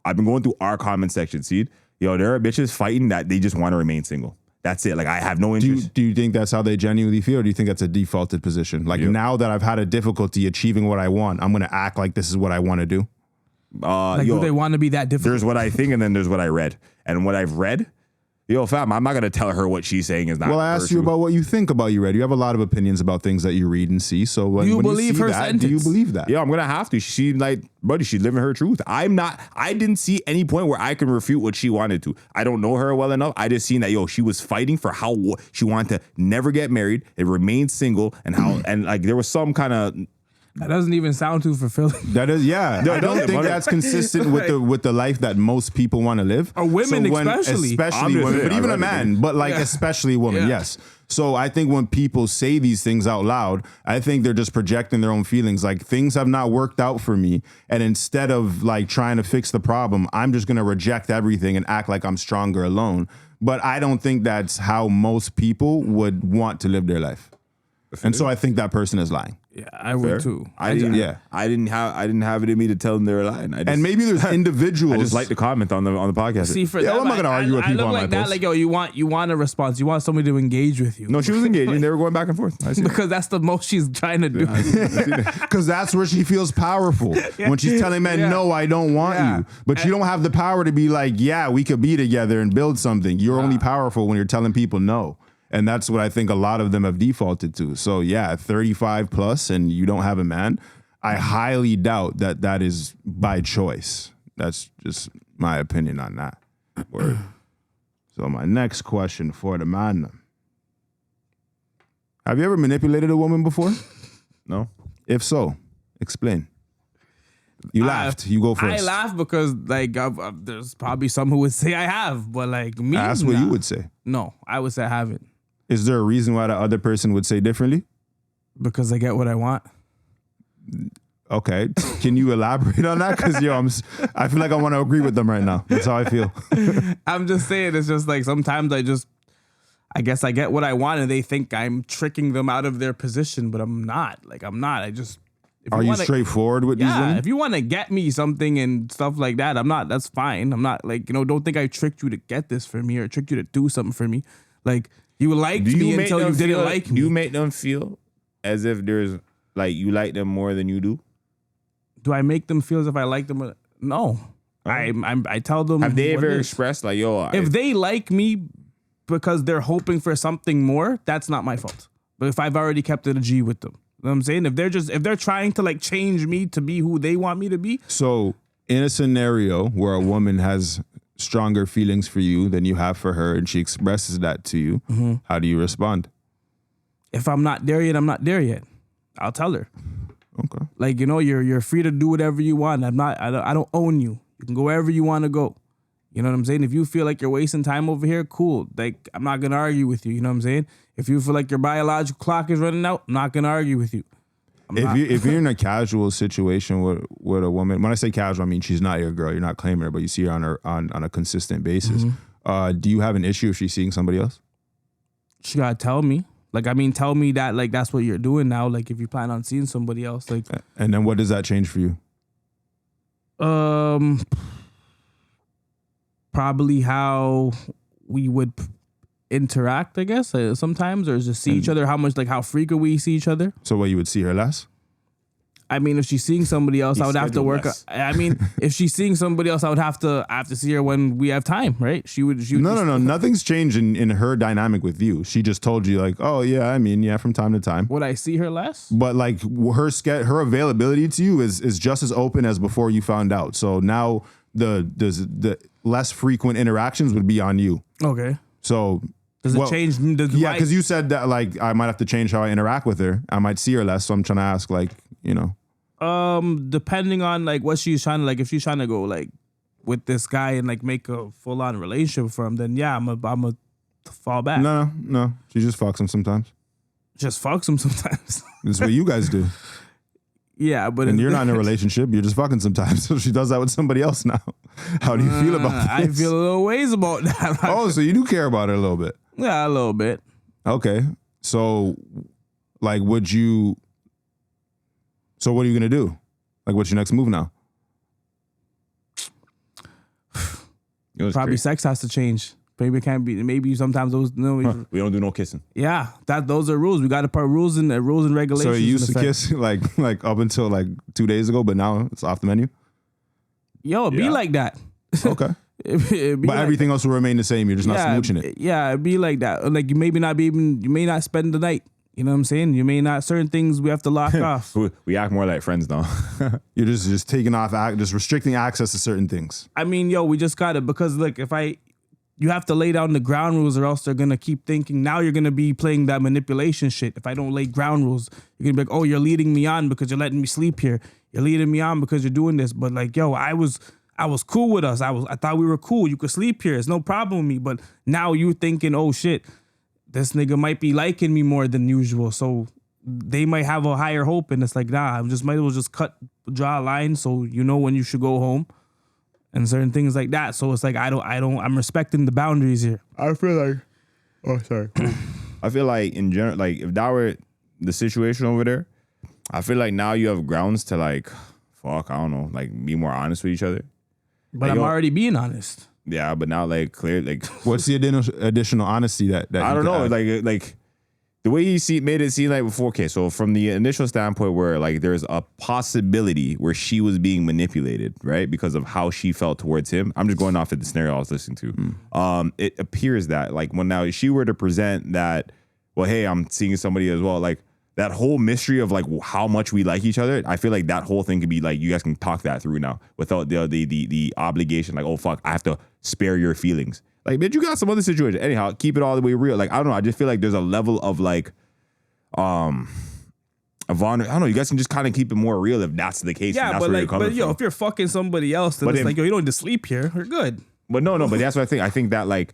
I've been going through our comment section. See, there are bitches fighting that they just want to remain single. That's it. Like I have no interest. Do you think that's how they genuinely feel, or do you think that's a defaulted position? Like now that I've had a difficulty achieving what I want, I'm gonna act like this is what I want to do. Do they want to be that difficult? There's what I think, and then there's what I read. And what I've read, fam, I'm not gonna tell her what she's saying is not. Well, I asked you about what you think about you read. You have a lot of opinions about things that you read and see. So when you when believe you see her that, sentence? do you believe that? Yeah, I'm gonna have to. She's living her truth. I didn't see any point where I can refute what she wanted to. I don't know her well enough. I just seen that she was fighting for how she wanted to never get married and remain single, and how and like there was some kind of. That doesn't even sound too fulfilling. That is, yeah. I don't think that's consistent with the life that most people want to live. Or women, especially women, but even a man, but like especially women, Yeah. yes. So I think when people say these things out loud, I think they're just projecting their own feelings. Like things have not worked out for me, and instead of like trying to fix the problem, I'm just gonna reject everything and act like I'm stronger alone. But I don't think that's how most people would want to live their life. And so I think that person is lying. Yeah, I would too. I didn't have it in me to tell them they're lying. And maybe there's individuals. I just like to comment on the podcast. See, for Yeah, them, I'm not gonna argue with I people look on like my that. posts. Like, you want a response. You want somebody to engage with you. No, she was engaging. They were going back and forth. I see it. Because that's the most she's trying to do. Because that's where she feels powerful. When she's telling men, Yeah. no, I don't want Yeah. you. But you don't have the power to be like, yeah, we could be together and build something. You're only powerful when you're telling people no. And that's what I think a lot of them have defaulted to. So yeah, 35 plus and you don't have a man, I highly doubt that that is by choice. That's just my opinion on that. Word. So my next question for the man. Have you ever manipulated a woman before? No. If so, explain. You laughed. You go first. I laugh because like there's probably some who would say I have, but like me, That's what you would say. No, I would say I haven't Is there a reason why the other person would say differently? because I get what I want. Okay. Can you elaborate on that? Because I feel like I want to agree with them right now. That's how I feel. I'm just saying it's just like sometimes I guess I get what I want and they think I'm tricking them out of their position, but I'm not. Like I'm not. I just Are you straightforward with these women? If you want to get me something and stuff like that, I'm not. That's fine. I'm not like, don't think I tricked you to get this for me or tricked you to do something for me. Like you liked me until you didn't like me. Do you make them feel as if there's like you like them more than you do? Do I make them feel as if I like them? No. I tell them. Have they what ever it is. expressed like, yo, If they like me because they're hoping for something more, that's not my fault. But if I've already kept it a G with them, you know what I'm saying? If they're trying to like change me to be who they want me to be. So in a scenario where a woman has stronger feelings for you than you have for her and she expresses that to you, how do you respond? If I'm not there yet, I'm not there yet. I'll tell her. Okay. Like, you're free to do whatever you want. I don't own you. You can go wherever you want to go. You know what I'm saying? If you feel like you're wasting time over here, cool. Like, I'm not going to argue with you. You know what I'm saying? If you feel like your biological clock is running out, I'm not going to argue with you. If you're in a casual situation with a woman, when I say casual, I mean she's not your girl. You're not claiming her, but you see her on a consistent basis. Do you have an issue if she's seeing somebody else? She got to tell me. Like, tell me that, like, that's what you're doing now. Like, if you plan on seeing somebody else, like. And then what does that change for you? Probably how we would interact, I guess, sometimes, or just see each other, how frequent we see each other. So what, you would see her less? I mean, if she's seeing somebody else, I would have to work. If she's seeing somebody else, I would have to see her when we have time, right? She would. No. Nothing's changed in her dynamic with you. She just told you like, oh yeah, from time to time. Would I see her less? But like her availability to you is just as open as before you found out. So now the less frequent interactions would be on you. Okay. So does it change? Because you said that like I might have to change how I interact with her. I might see her less. So I'm trying to ask like, depending on like what she's trying to, like if she's trying to go like with this guy and like make a full on relationship for him, then yeah, I'm a fall back. No. She just fucks him sometimes. Just fucks him sometimes. That's what you guys do. Yeah, but and you're not in a relationship. You're just fucking sometimes. So she does that with somebody else now. How do you feel about this? I feel a little ways about that. Oh, so you do care about it a little bit. Yeah, a little bit. Okay. So, like, what are you going to do? Like, what's your next move now? Probably sex has to change. Maybe it can't be. Maybe sometimes those. No, we don't do no kissing. Yeah, those are rules. We got to put rules and regulations. So you used to kiss like up until like 2 days ago, but now it's off the menu. Yo, it'd be like that. Okay. But everything else will remain the same. You're just not smooching it. Yeah, it'd be like that. Like you may not spend the night. You know what I'm saying? You may not, certain things we have to lock off. We act more like friends now. You're just taking off, just restricting access to certain things. I mean, yo, we just got it because look, you have to lay down the ground rules or else they're going to keep thinking, now you're going to be playing that manipulation shit. If I don't lay ground rules, you're going to be like, oh, you're leading me on because you're letting me sleep here. You're leading me on because you're doing this. But like, yo, I was cool with us. I thought we were cool. You could sleep here. It's no problem with me. But now you thinking, oh shit, this nigga might be liking me more than usual. So they might have a higher hope. And it's like, nah, I might as well just draw a line so you know when you should go home. And certain things like that. So it's like, I'm respecting the boundaries here. I feel like in general, like if that were the situation over there, I feel like now you have grounds to like, I don't know, like be more honest with each other. But like, I'm already being honest. Yeah, but now like clear, like what's the additional honesty that I don't know, like the way he made it seem like before. Okay, so from the initial standpoint where like there's a possibility where she was being manipulated, right, because of how she felt towards him. I'm just going off of the scenario I was listening to. It appears that like when now she were to present that, well, hey, I'm seeing somebody as well, like that whole mystery of like how much we like each other. I feel like that whole thing could be like you guys can talk that through now without the obligation. Like, oh fuck, I have to spare your feelings. Like, bitch, you got some other situation. Anyhow, keep it all the way real. Like, I don't know. I just feel like there's a level of like, of honor. I don't know. You guys can just kind of keep it more real if that's the case. Yeah, and that's but where like, you're coming from. If you're fucking somebody else, then it's like, yo, you don't need to sleep here. You're good. But no. But that's what I think. I think that like,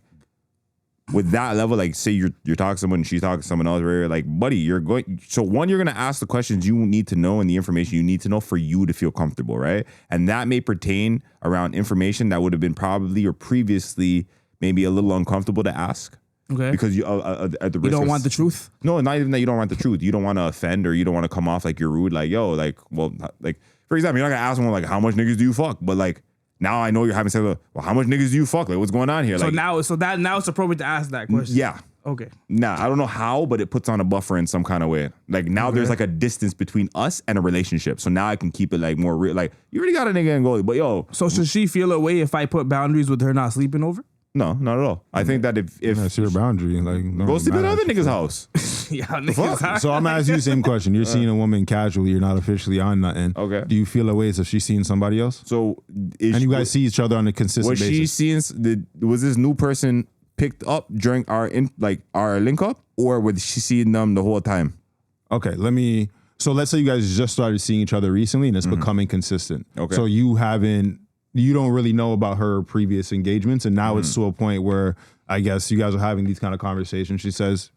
with that level, like, say you're talking to someone and she's talking to someone else, where you're like, buddy, you're going. So one, you're gonna ask the questions you need to know and the information you need to know for you to feel comfortable, right? And that may pertain around information that would have been probably or previously maybe a little uncomfortable to ask. Okay. Because you at the risk you don't want the truth. No, not even that you don't want the truth. You don't want to offend or you don't want to come off like you're rude. Like, yo, like, well, like for example, you're not gonna ask someone like, how much niggas do you fuck? But like, now I know you're having sex. Well, how much niggas do you fuck? Like, what's going on here? So like, now it's appropriate to ask that question. Yeah. Okay. Nah, I don't know how, but it puts on a buffer in some kind of way. Like now there's like a distance between us and a relationship. So now I can keep it like more real. Like you already got a nigga in goalie, but yo. So should she feel a way if I put boundaries with her not sleeping over? No, not at all. I think that if that's your boundary, like go sleep at other niggas' house. Yeah, niggas. So I'm gonna ask you the same question. You're seeing a woman casually, you're not officially on nothing. Okay. Do you feel a way as if she's seeing somebody else? So and you guys see each other on a consistent basis. Was she seeing was this new person picked up during our link up, or was she seeing them the whole time? Okay, so let's say you guys just started seeing each other recently and it's becoming consistent. Okay. So you don't really know about her previous engagements, and now it's to a point where I guess you guys are having these kind of conversations. She says,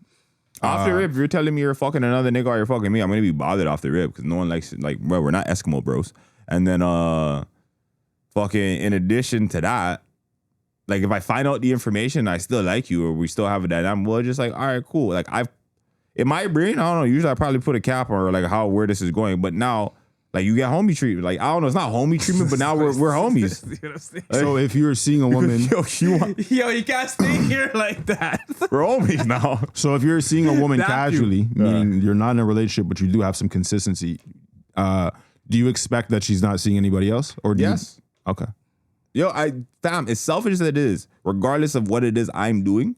off the rip, if you're telling me you're fucking another nigga or you're fucking me, I'm gonna be bothered off the rip because no one likes it. Like, bro, we're not Eskimo bros. And then fucking in addition to that, like if I find out the information, I still like you or we still have a dynamic, well, just like, all right, cool. Like in my brain, I don't know, usually I probably put a cap on like where this is going, but now like you get homie treatment. Like I don't know, it's not homie treatment, but now we're homies. So if you're seeing a woman, yo, you can't stay here like that. We're homies now. So if you're seeing a woman casually, meaning you're not in a relationship, but you do have some consistency, do you expect that she's not seeing anybody else? Or yes. Okay. Yo, fam, as selfish as it is, regardless of what it is I'm doing,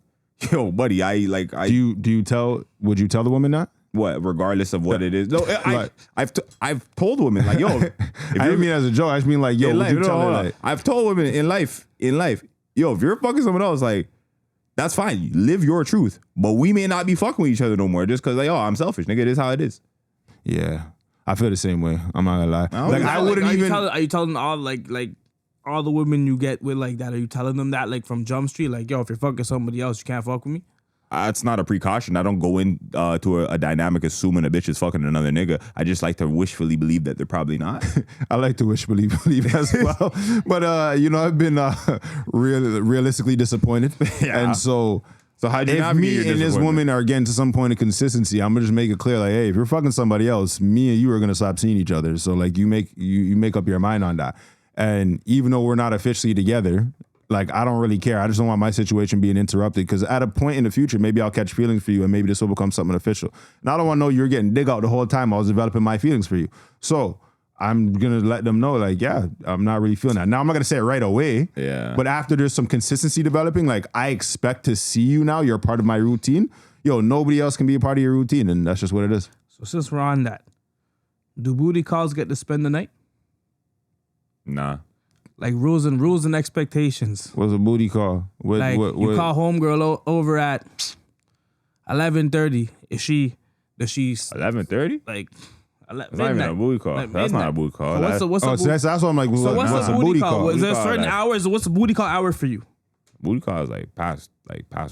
yo, buddy, would you tell the woman that? What, regardless of what it is? No, I've told women like, yo, I didn't mean as a joke. I just mean like, yo, would you tell her that? I've told women in life, yo, if you're fucking someone else, like, that's fine. Live your truth, but we may not be fucking with each other no more just because like, oh, I'm selfish, nigga. It is how it is. Yeah, I feel the same way. I'm not gonna lie. I wouldn't even. Are you telling all like all the women you get with like that? Are you telling them that like from Jump Street, like, yo, if you're fucking somebody else, you can't fuck with me? That's not a precaution. I don't go in to a dynamic assuming a bitch is fucking another nigga. I just like to wishfully believe that they're probably not. I like to wishfully believe as well. But I've been realistically disappointed. Yeah. And so how do you if navigate your me and this disappointment? woman are getting to some point of consistency, I'm gonna just make it clear, like, hey, if you're fucking somebody else, me and you are gonna stop seeing each other. So like you make up your mind on that. And even though we're not officially together, like I don't really care. I just don't want my situation being interrupted because at a point in the future, maybe I'll catch feelings for you and maybe this will become something official. And I don't want to know you're getting dig out the whole time I was developing my feelings for you. So I'm gonna let them know, like, yeah, I'm not really feeling that. Now I'm not gonna say it right away. Yeah. But after there's some consistency developing, like I expect to see you now. You're a part of my routine. Yo, nobody else can be a part of your routine, and that's just what it is. So since we're on that, do booty calls get to spend the night? Nah. Like rules and expectations. What's a booty call? You call homegirl over at 11:30. Does she 11:30? like? That's not even a booty call. Like that's not a midnight. booty call. What's a that's what I'm like. So what's a booty call? Is there certain like- hours? What's a booty call hour for you? Booty call is like past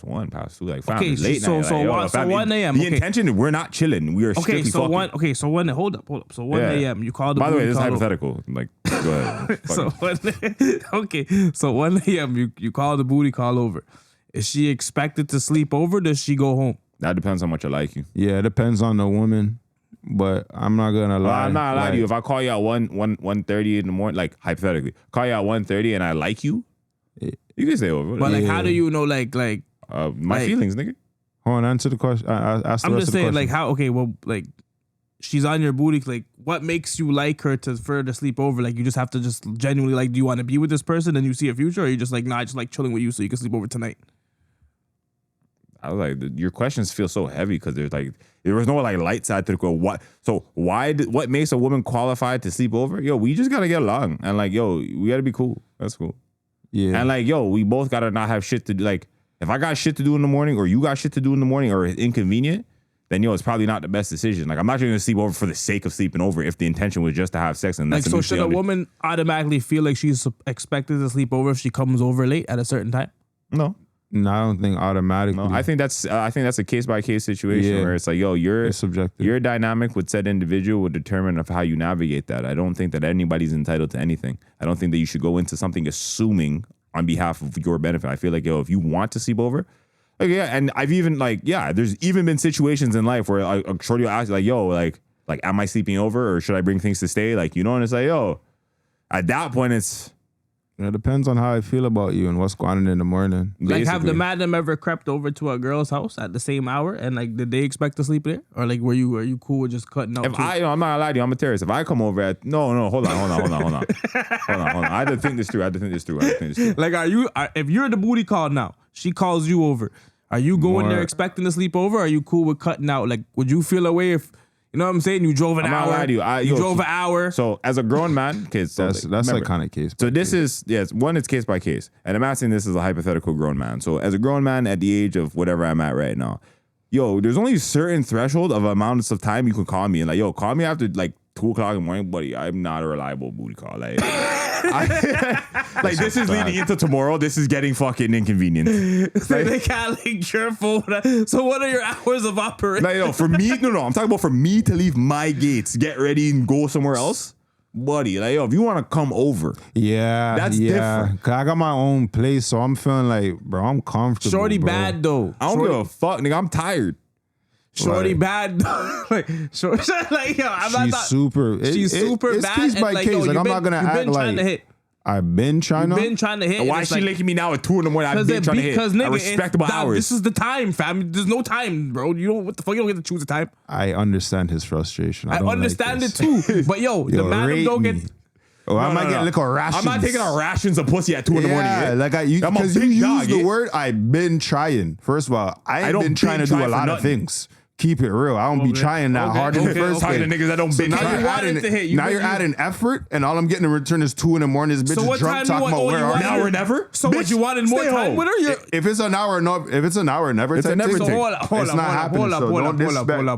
1, past 2, like fam, Okay, it's late so- night. so like, yo, one- so fam, 1 a.m., The okay. intention, we're not chilling. We are Okay, strictly so fucking. hold up. So 1 Yeah. a.m. You call the By the way, booty this is call over. hypothetical. Like, go ahead. So so 1 a.m. you call the booty call over. Is she expected to sleep over? Does she go home? That depends how much I like you. Yeah, it depends on the woman, but I'm not gonna lie. I'm not lying to you. If I call you at 1:30 in the morning, like hypothetically, call you at 1:30 and I like you, you can stay over. But like, how do you know? Like my like- feelings, nigga. Hold on, answer the question. Ask the I'm rest just of the saying, question. like how? Okay, well, like she's on your booty. Like, what makes you like her for her to sleep over? Like, you just have to just genuinely like, do you want to be with this person and you see a future, or you just like, nah, I just like chilling with you so you can sleep over tonight? I was like, your questions feel so heavy because there was no like light side to the question. What makes a woman qualified to sleep over? Yo, we just gotta get along and like, yo, we gotta be cool. That's cool. Yeah. And like, yo, we both gotta not have shit to do. Like, if I got shit to do in the morning, or you got shit to do in the morning, or it's inconvenient, then yo, it's probably not the best decision. Like, I'm not just gonna sleep over for the sake of sleeping over if the intention was just to have sex. And Like, that's so should a woman automatically feel like she's expected to sleep over if she comes over late at a certain time? No. No, I don't think automatically. No, I think that's a case by case situation where it's like, yo, it's subjective. your dynamic with said individual would determine of how you navigate that. I don't think that anybody's entitled to anything. I don't think that you should go into something assuming on behalf of your benefit. I feel like, yo, if you want to sleep over, like, yeah, and I've even there's even been situations in life where a shorty will ask like, yo, like, am I sleeping over or should I bring things to stay? Like, you know, and it's like, yo, at that point it's. It depends on how I feel about you and what's going on in the morning. Like, have the madam ever crept over to a girl's house at the same hour and like, did they expect to sleep there, or like, were you cool with just cutting out? If I'm not gonna lie to you, I'm a terrorist. If I come over at no, hold on. I had to think this through. Like, if you're the booty call now, she calls you over. Are you going there expecting to sleep over? Or are you cool with cutting out? Like, would you feel away if, you know what I'm saying? You drove an hour. You drove an hour. So as a grown man, kids, that's like kind of case. So this is it's case by case, and I'm asking this as a hypothetical grown man. So as a grown man at the age of whatever I'm at right now, yo, there's only a certain threshold of amounts of time you can call me, and like, yo, call me after like 2:00 in the morning, buddy. I'm not a reliable booty call. Like, like this is leading into tomorrow. This is getting fucking inconvenient. Like, they can't link your phone. So what are your hours of operation? Like, yo, for me, no. I'm talking about for me to leave my gates, get ready, and go somewhere else. Buddy, like, yo, if you want to come over, that's different. 'Cause I got my own place, so I'm feeling like, bro, I'm comfortable. Shorty bro. bad though. I don't give a fuck, nigga. I'm tired. Shorty bad. Like, like, yo, I'm She's not. super. She's super it's bad. case and by like, case. yo, Like, I'm not gonna act trying to like hit. I've been trying You've to. been trying to hit. Why and is it's she like, linking me now at 2 in the morning? I've been trying to hit because nigga, at respectable hours. This is the time, fam. There's no time, bro. You don't. What the fuck? You don't get to choose the time. I understand his frustration. I don't understand like it too. But yo, the madam rate don't me. get. Oh, I might get little rations. I'm not taking our rations of pussy at 2 in the morning. Yeah, Yeah, like because you use the word I've been trying. First of all, I ain't been trying to do a lot of things. Keep it real. I don't be trying that hard in the first place. Talking to niggas that don't been now trying. you're adding effort, and all I'm getting in return is 2 in the morning. This bitch is drunk talking about where are you? Now or never. So what, you wanted more time with her? If it's an hour, if it's an hour, never. It's a never take. thing.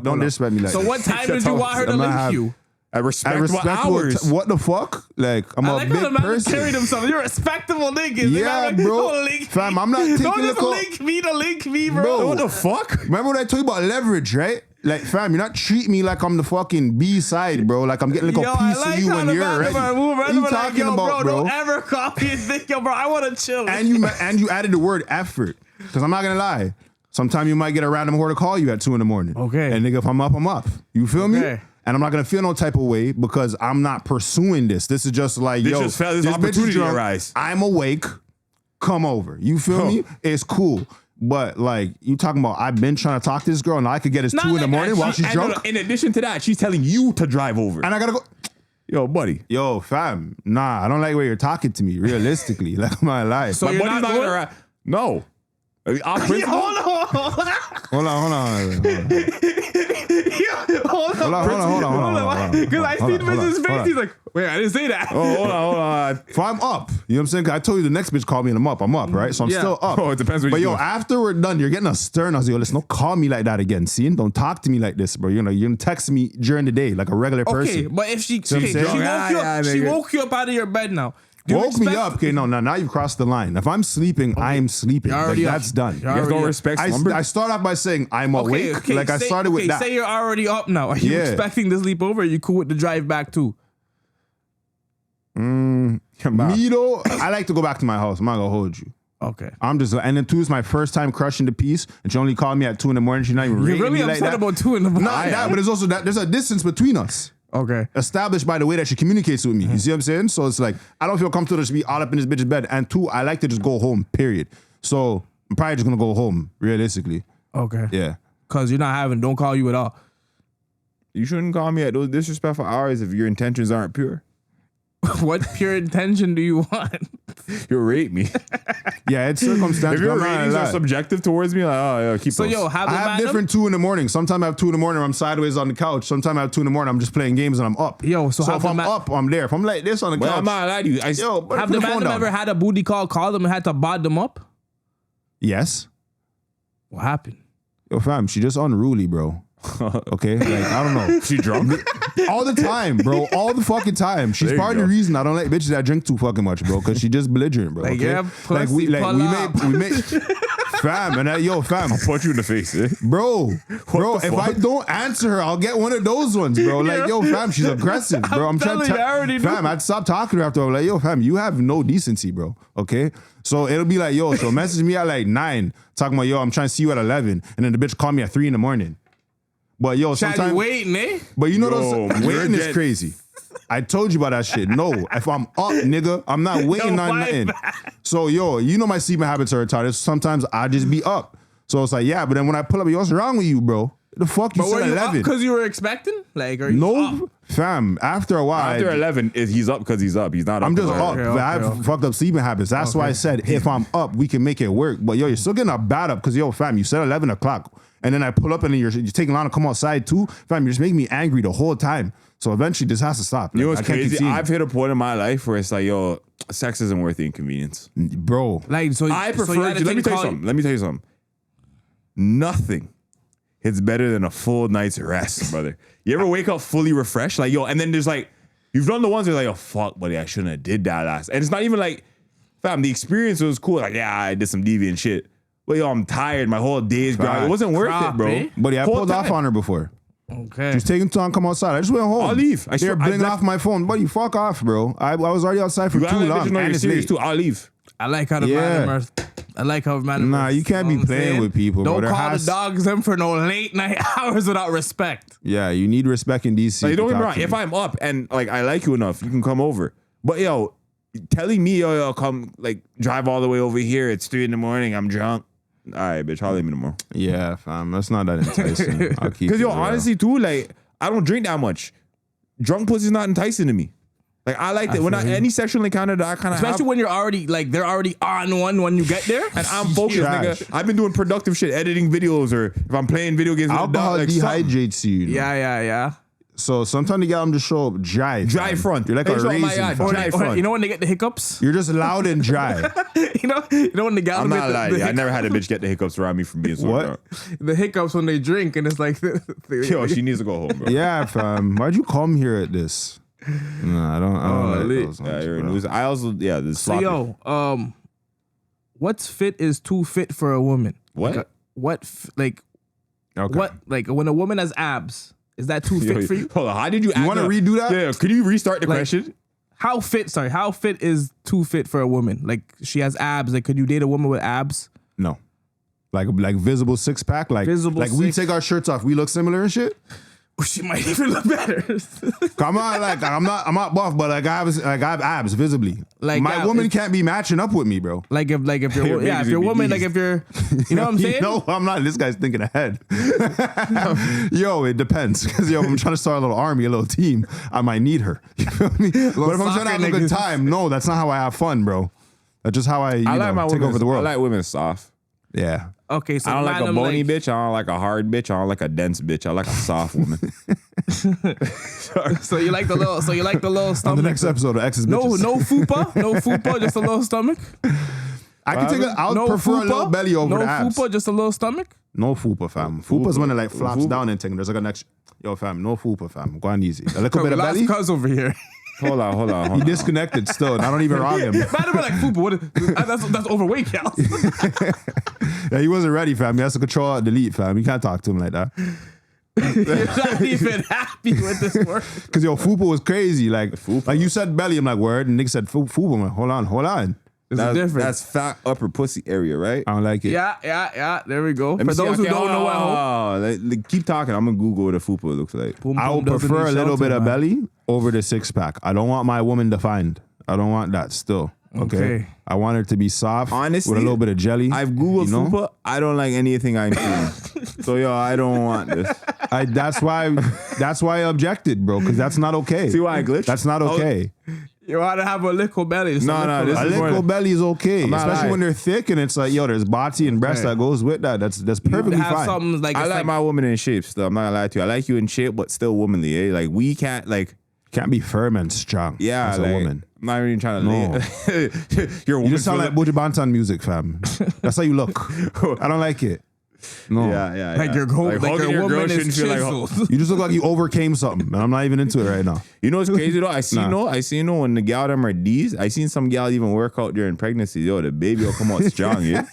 Don't disrespect me like So that. what time did you want her to leave you? At respectable hours. What the fuck? Like, I'm a big person. Carry themselves. You're respectable niggas. Yeah, bro. Fam, I'm not taking don't just the link me, bro. What the fuck? Remember what I told you about leverage, right? Like, fam, you're not treating me like I'm the fucking B side, bro. Like I'm getting like a piece of you when you're ready. What are you talking about, bro? Don't ever copy and think, yo, bro, I want to chill. And you added the word effort. Because I'm not going to lie. Sometime you might get a random whore to call you at 2 a.m. Okay. And nigga, if I'm up, I'm up. You feel me? And I'm not going to feel no type of way because I'm not pursuing this. This is just like, This just felt this opportunity arise. I'm awake. Come over. You feel me? It's cool. But like you talking about, I've been trying to talk to this girl and all I could get is 2 a.m. while she's drunk. In addition to that, she's telling you to drive over. And I gotta go. Yo, buddy. Yo, fam. Nah, I don't like the way you're talking to me, realistically. Like my life. So my you're buddy's not not gonna No. Hold on. Because I see the bitch's face. He's like, wait, I didn't say that. Oh, hold on. So I'm up. You know what I'm saying? I told you the next bitch called me and I'm up, right? So I'm still up. Oh, it depends what But you yo, do. after we're done, you're getting a stern. I was like, yo, listen, don't call me like that again. See? Don't talk to me like this, bro. You're gonna text me during the day like a regular person. Okay, but if she She woke you up out of your bed now. Woke me up. Okay, now you've crossed the line. If I'm sleeping, I am sleeping. Like, that's done. You guys don't respect slumber? I start off by saying I'm awake. I started with that. Say you're already up now. Are you expecting to sleep over? Or are you cool with the drive back too? Me though, I like to go back to my house. I'm not gonna hold you. Okay. I'm just, and then 2 is my first time crushing the piece, and she only called me at 2 a.m. She's not even rating You're really me upset like that. about 2 a.m. Not that, but there's also that there's a distance between us. Okay. Established by the way that she communicates with me. You see what I'm saying? So it's like, I don't feel comfortable to be all up in this bitch's bed. And 2, I like to just go home, period. So I'm probably just gonna go home, realistically. Okay. Yeah. Cause you're not don't call you at all. You shouldn't call me at those disrespectful hours if your intentions aren't pure. What pure intention do you want? You'll rate me. Yeah, it's circumstantial. If your ratings are subjective towards me, like, oh, yeah, keep so those. yo, I have different 2 a.m. Sometimes I have 2 a.m. I'm sideways on the couch. Sometimes I have 2 a.m. I'm just playing games and I'm up. Yo, so if I'm up, I'm there. If I'm like this on the couch, I'm not lying to you. Have the man ever had a booty call them and had to bod them up? Yes. What happened? Yo, fam, she just unruly, bro. Okay, like I don't know. She drunk all the time, bro. All the fucking time. She's part of the reason I don't like bitches that drink too fucking much, bro. Because she just belligerent, bro. Like, okay? yeah, pussy, we made fam, and yo, fam, I'll punch you in the face, eh? bro. If I don't answer her, I'll get one of those ones, bro. Like, yo, fam, she's aggressive, bro. I'm trying to fam, I'd stop talking to her after. I'm like, yo, fam, you have no decency, bro. Okay, so it'll be like, yo, so message me at like 9, talking about, yo, I'm trying to see you at 11, and then the bitch call me at 3 a.m. But yo, sometimes waiting, eh? But you know those waiting is crazy. I told you about that shit. No, if I'm up, nigga, I'm not waiting on nothing. So yo, you know my sleeping habits are retarded. Sometimes I just be up. So it's like, yeah, but then when I pull up, yo, what's wrong with you, bro? The fuck you said 11? Because you were expecting? Like, are you no, up? Fam. After a while, after 11, he's up because he's up. He's not up. I'm just up. Okay, I have fucked up sleeping habits. That's why I said if I'm up, we can make it work. But yo, you're still getting a bad up because yo, fam, you said 11 o'clock. And then I pull up and then you're taking long to come outside too. Fam, you're just making me angry the whole time. So eventually this has to stop. Like, you know what's crazy? I've hit a point in my life where it's like, yo, sex isn't worth the inconvenience. Bro. Like, so I prefer, let me tell you something. Nothing hits better than a full night's rest, brother. You ever wake up fully refreshed? Like, yo, and then there's like, you've done the ones that are like, oh, fuck, buddy, I shouldn't have did that last. And it's not even like, fam, the experience was cool. Like, yeah, I did some deviant shit. But yo, I'm tired. My whole day's grind. It wasn't worth it, bro. But yeah, I pulled off on her before. Okay. She's taking too long to come outside. I just went home. I'll leave. They're bringing off my phone. Buddy, fuck off, bro. I was already outside for too long. And it's late. Too. I'll leave. I like how the man. I like how man. Nah, you can't be playing with people, bro. Don't call the dogs in for no late night hours without respect. Yeah, you need respect in DC. Like, don't get me wrong. If I'm up and like I like you enough, you can come over. But yo, telling me yo come like drive all the way over here. It's 3 a.m. I'm drunk. All right, bitch, holler at me tomorrow. Yeah, fam, that's not that enticing. I'll keep because yo, real. honestly, too, like I don't drink that much. Drunk pussy's not enticing to me. Like I like that when any sexual encounter that I kind of especially when you're already like they're already on one when you get there, and I'm focused, nigga. I've been doing productive shit, editing videos, or if I'm playing video games. Alcohol like dehydrates you. Yeah. So sometimes the gal just show up dry. Dry fam. front. You're like Hey, a show my raisin. yard, fam. dry front. You know when they get the hiccups? You're just loud and dry. you know when the gal I'm get not lying. I never had a hiccups? bitch get the hiccups around me from being so What? drunk. The hiccups when they drink and it's like Yo, she needs to go home, bro. Yeah, fam. Why'd you come here at this? No, I don't like lit. those Yeah, ones, you're a bro. loser. I also, this So yo, what's fit is too fit for a woman. What? Like Okay. what like when a woman has abs, is that too fit for you? Hold on. How did you want to redo that? Yeah, could you restart the Like, question? How fit is too fit for a woman? Like she has abs. Like could you date a woman with abs? No. Like visible six pack? Like Visible we six- take our shirts off, we look similar and shit? She might even look better. Come on, like I'm not buff, but like I have abs visibly. Like, my yeah, woman it's- can't be matching up with me, bro. Like if you're Your yeah, baby's if you're a gonna be woman, like these. if you're you know what I'm saying? No, I'm not. This guy's thinking ahead. Yo, it depends. Because I'm trying to start a little army, a little team. I might need her. You feel me? But if I'm trying to have a good niggas. time, no, that's not how I have fun, bro. That's just how I I like my take women. over the world. I like women soft. Yeah. Okay, so I don't like a random, bony like, bitch. I don't like a hard bitch. I don't like a dense bitch. I like a soft woman. So you like the little On stomach. the next episode of X's no Bitches. fupa, just a little stomach. I can take it. I would prefer a little belly over no the abs. fupa, just a little stomach. No fupa, fam. Fupa's when it like flops Fupa. down and thing. There's like an extra. Yo, fam, no fupa, fam. Go on easy. A little bit of Last belly. cuz over here. Hold on. He disconnected still. And I don't even rock him. Man, be like fupa. What is, that's overweight, y'all. Yeah, he wasn't ready, fam. He has to control alt delete, fam. You can't talk to him like that. You're not even happy with this word. Cause yo, fupa was crazy. Like you said belly, I'm like word, and nigga said fupa. I'm like, hold on. There's a difference. That's fat upper pussy area, right? I don't like it. Yeah. There we go. Let For me see. those who Okay, don't know at home, keep talking. I'm gonna Google what a fupa looks like. boom, I boom would doesn't prefer a need little shelter, bit of man. belly over the six pack. I don't want my woman defined. I don't want that still. Okay. I want her to be soft Honestly, with a little bit of jelly. I've Googled you know? fupa. I don't like anything I'm seeing. So yo, I don't want this. That's why I objected, bro. Because that's not okay. See why I glitched? That's not okay. You ought to have a little belly. No, this A is little belly is okay, I'm not especially lying. when they're thick and it's like, yo, there's body and breast that goes with that. That's perfectly have fine. something like I it's like my woman in shape still. I'm not gonna lie to you. I like you in shape, but still womanly. Eh? Like we can't Can't be firm and strong. yeah, as a like, woman. I'm not even trying to No. You're a woman. You just sound feel like Buju Banton music, fam. That's how you look. I don't like it. No. yeah. Like your whole, like hugging your girl woman shouldn't is feel like chiseled. You just look like you overcame something, and I'm not even into it right now. You know what's crazy though? I Nah. seen when the gal them are D's. I seen some gal even work out during pregnancy. Yo, the baby will come out strong, yeah.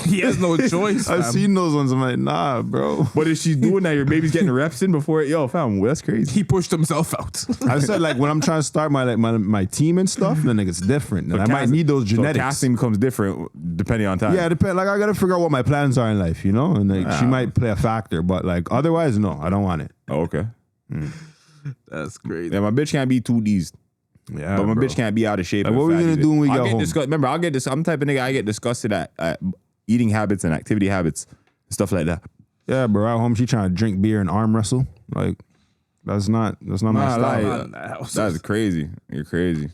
He has no choice. I've fam. seen those ones. I'm like, nah, bro. But if she's doing that, your baby's getting the reps in before it. Yo, fam, that's crazy. He pushed himself out. I said like when I'm trying to start my team and stuff, then like it's different. And I might need those genetics. So casting becomes different depending on time. Yeah, depend. Like I gotta figure out what my plans are in life, you know, and like she might play a factor, but like otherwise, no, I don't want it. Oh, okay. That's crazy. Yeah, my bitch can't be 2Ds. Yeah, But my bro. bitch can't be out of shape. Like, and what we fat gonna either. do when we I'll get home? Remember, I'm the type of nigga I get disgusted at eating habits and activity habits, stuff like that. Yeah, bro. At home, she trying to drink beer and arm wrestle. Like that's not my Nah, style. like, Not in that house. that's crazy. You're crazy.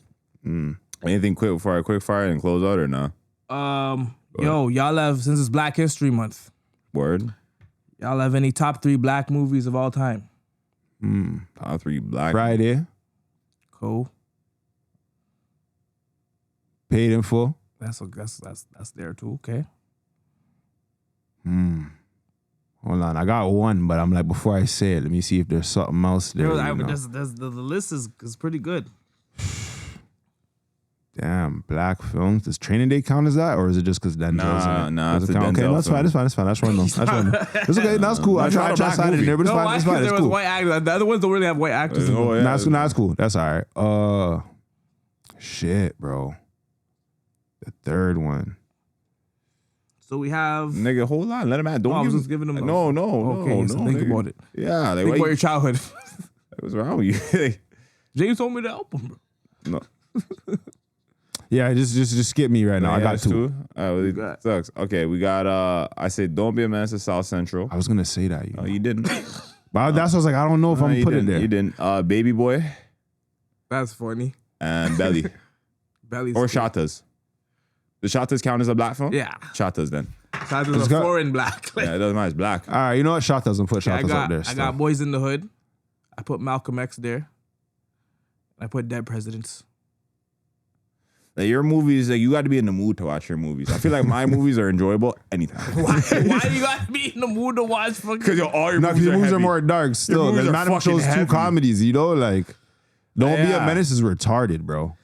Anything quick before I quick fire and close out or nah? Yo, y'all have, since it's Black History Month, Word. y'all have any top 3 black movies of all time? Top 3 black. Friday, Cool. Paid in Full. That's there too. Okay. Hold on, I got one, but I'm like, before I say it, let me see if there's something else there. you know. The list is pretty good. Damn, black films. Does Training Day count as that, or is it just because Denzel's in it? Nah, Does it's it a count? Okay, Denzel that's fine. film. That's fine. That's fine. That's fine. It's okay. That's cool. I It's not a try black side in movie. there, but it's No, fine. why? It's fine. There It's was cool. white actors. The other ones don't really have white actors. in them. Oh, yeah. That's cool. That's all right. Shit, bro. The third one. So we have. Nigga, hold on. Let him out. Don't I was give just giving him. No. Okay, so think nigga. about it. Yeah. Like, Think why about you- your childhood. What's wrong with you? James told me to help him, bro. No. Yeah, just skip me right now. I got two. It got? sucks. Okay, we got I said Don't Be a Menace to South Central. I was gonna say that. You Oh, know. you didn't. But that's what I was like. I don't know if No, I'm you putting it didn't. there. You didn't. Baby Boy That's funny. and Belly. Belly's Or good. Shatas. The Shatas count as a black film? Yeah. Shatas then. Shatas is Let's a go. foreign black. Yeah, it doesn't matter. It's black. All right, you know what? Shot doesn't put I Shot up there. got Boys in the Hood. I put Malcolm X there. I put Dead Presidents. Like your movies, like you got to be in the mood to watch your movies. I feel like my movies are enjoyable anytime. Why you got to be in the mood to watch fucking? Because all your movies are more dark still. The man chose two comedies, you know, like Don't Be a Menace is retarded, bro.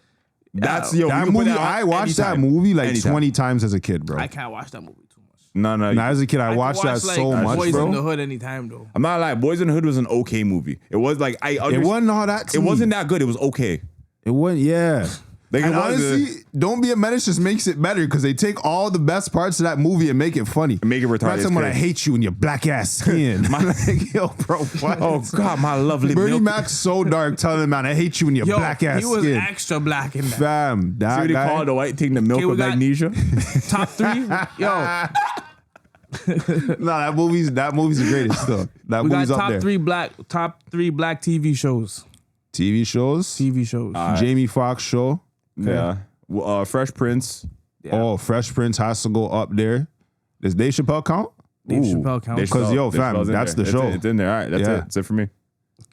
That's that movie. I watched that movie like 20 times as a kid, bro. I can't watch that movie too much. No. As a kid, I watched that so much, Boys bro. in the Hood anytime though. I'm not lying. Boys in the Hood was an okay movie. It was like It wasn't all that. It wasn't that good. It was okay. It wasn't. Yeah. Like, and honestly, Don't Be a Menace just makes it better because they take all the best parts of that movie and make it funny. Make it retarded. That's someone I hate you in your black ass skin. Like, yo, bro, what? Oh God, my lovely Bernie Mac's so dark, telling him, man, I hate you in your black ass skin. He was extra black in that. Fam, that See what guy. they call the white thing, the milk of magnesia. Top 3, yo. Nah, that movie's the greatest stuff. That We movie's got up there. top three black TV shows. TV shows. Jamie Foxx show. Yeah. Fresh Prince. Yeah. Oh, Fresh Prince has to go up there. Does Dave Chappelle count? Dave Chappelle counts. Because yo, fam, that's the show. It's in there. All right, that's it. That's it for me.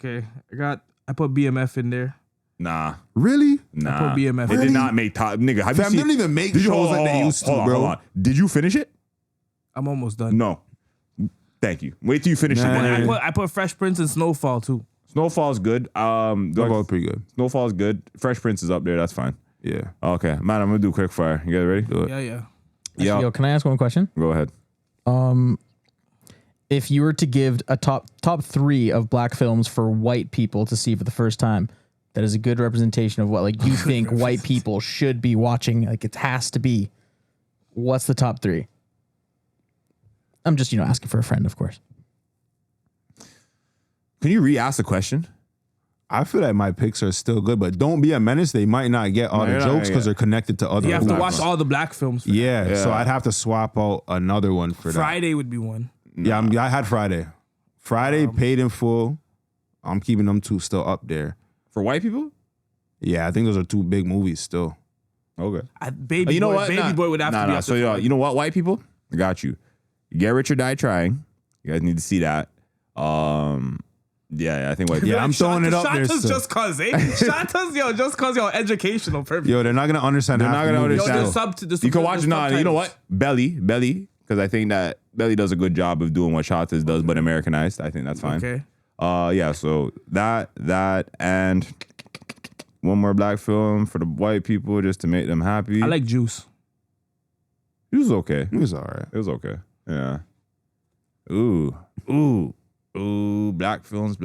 Okay, I put BMF in there. Nah. Really? Nah. I put BMF. They did not make top. Nigga, have you Fam, seen? they don't even make shows like they used to, bro. Hold on. Did you finish it? I'm almost done. No. Thank you. Wait till you finish it. I put Fresh Prince and Snowfall too. Snowfall's good. Snowfall's pretty good. Snowfall's good. Fresh Prince is up there. That's fine. Yeah. Okay, man. I'm gonna do Quickfyre. You guys ready? Do it. Yeah. Yeah. Yo, can I ask one question? Go ahead. If you were to give a top 3 of black films for white people to see for the first time, that is a good representation of what like you think white people should be watching. Like it has to be. What's the top 3? I'm just asking for a friend, of course. Can you re-ask the question? I feel like my picks are still good, but Don't Be a Menace. They might not get all the jokes because they're connected to other. You have to black watch ones. all the black films. Yeah, so I'd have to swap out another one for that. Friday would be one. Yeah, I had Friday. Friday, Paid in Full. I'm keeping them two still up there. For white people? Yeah, I think those are 2 big movies still. Okay. Baby Boy would have to be up So there. you know what, white people? I got you. Get Rich or Die Trying. You guys need to see that. Yeah, I think white people. Yeah, I'm throwing it up there Shot still. just cause, just cause, educational purpose. Yo, they're not gonna understand. They're not gonna understand. You can watch. Nah, you know what? Belly, because I think that Belly does a good job of doing what Shotas does, but Americanized. I think that's fine. Okay. Yeah. So that, and one more black film for the white people just to make them happy. I like Juice. It was okay. It was all right. It was okay. Yeah. Ooh. Black films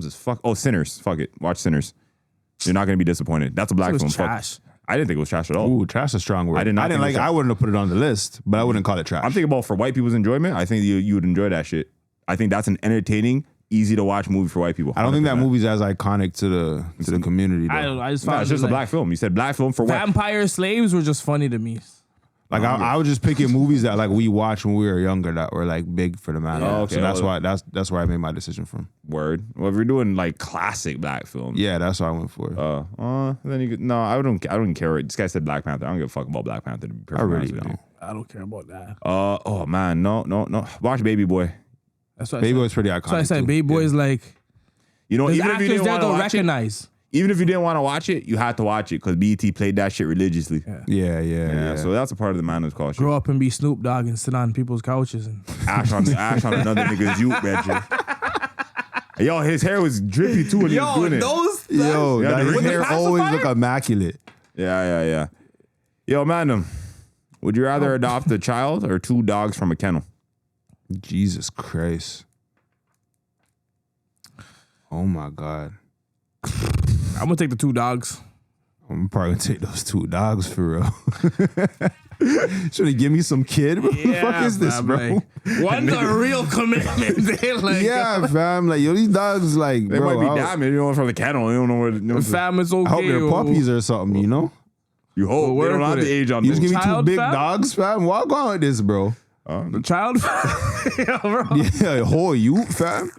is fuck. Oh, Sinners. Fuck it. Watch Sinners. You're not gonna be disappointed. That's a black film. Trash. Fuck. I didn't think it was trash at all. Ooh, trash is a strong word. I didn't like. I wouldn't have put it on the list, but I wouldn't call it trash. I'm thinking about for white people's enjoyment. I think you would enjoy that shit. I think that's an entertaining, easy to watch movie for white people. 100%. I don't think that movie's as iconic to the community. Though. I don't know. I just found it's just a black film. You said black film for white. Vampire Slaves were just funny to me. Like I was just picking movies that like we watched when we were younger that were like big for the man. Oh, okay. So that's where I made my decision from. Word. Well, if you're doing like classic black films, Yeah, that's what I went for. then you could, no, I don't care. This guy said Black Panther. I don't give a fuck about Black Panther. To be perfectly really honest with you. don't. I don't care about that. Oh man, no. Watch Baby Boy. That's what Baby I said. Boy's pretty iconic. That's what I said. too. Baby Boy's like You know, there's even if you actors didn't there want to don't watch recognize. even if you didn't want to watch it, you had to watch it because BET played that shit religiously. Yeah. So that's a part of the man's culture. Grow up and be Snoop Dogg and sit on people's couches and Ash on another nigga's youth bedroom. Yo, his hair was drippy too when he was doing it. Yo, Yeah, his the hair always look immaculate. Yeah. Yo, man, would you rather adopt a child or 2 dogs from a kennel? Jesus Christ. Oh my God. I'm gonna take the 2 dogs. I'm probably gonna take those 2 dogs for real. Should he give me some kid? What the fuck is this, fam, bro? like, one's a real commitment. They're like, Yeah, fam. Like, yo, these dogs, like, They bro, might be damaged. You know, from the kennel. You don't know where. fam is okay. I hope they're yo. puppies or something, you know? You hope. Well, They don't work have with the it. age on You just those. give me 2 Child, big fam? dogs, fam. Walk on with this, bro. The child. Yo, bro. Yeah, whole you, fam.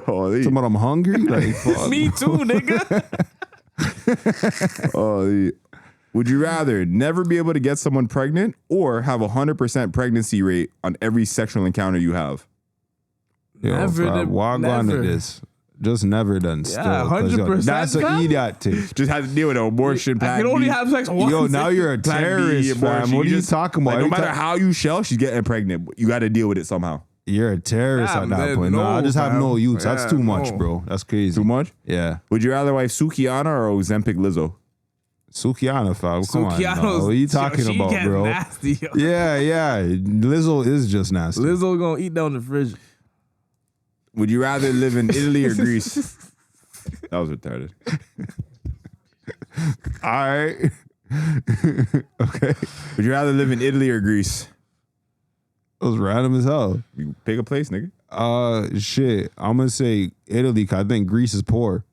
Oh, they, Talking about I'm hungry. Like, fuck. Me too, nigga. Would you rather never be able to get someone pregnant or have 100% pregnancy rate on every sexual encounter you have? Yo, Never fam, the- walk on to never. this. just never done. Yeah, still, 100%. That's an idiot thing. Just had to deal with an abortion. I can only have sex once. Yo, now you're a terrorist, fam. What are you talking about? Like, no matter how you shell, she's getting pregnant. You got to deal with it somehow. You're a terrorist at that point. No, I just have no use. That's too much, bro. That's crazy. Too much? Yeah. Would you rather wife Sukiana or Ozempic Lizzo? Sukiana, fam. Come on. Sukiana's- What are you talking she about, getting bro? nasty, yo. Yeah. Lizzo is just nasty. Lizzo gonna eat down the fridge. Would you rather live in Italy or Greece? That was retarded. All right. Okay. Would you rather live in Italy or Greece? That was random as hell. You pick a place, nigga. Shit. I'm gonna say Italy, cause I think Greece is poor.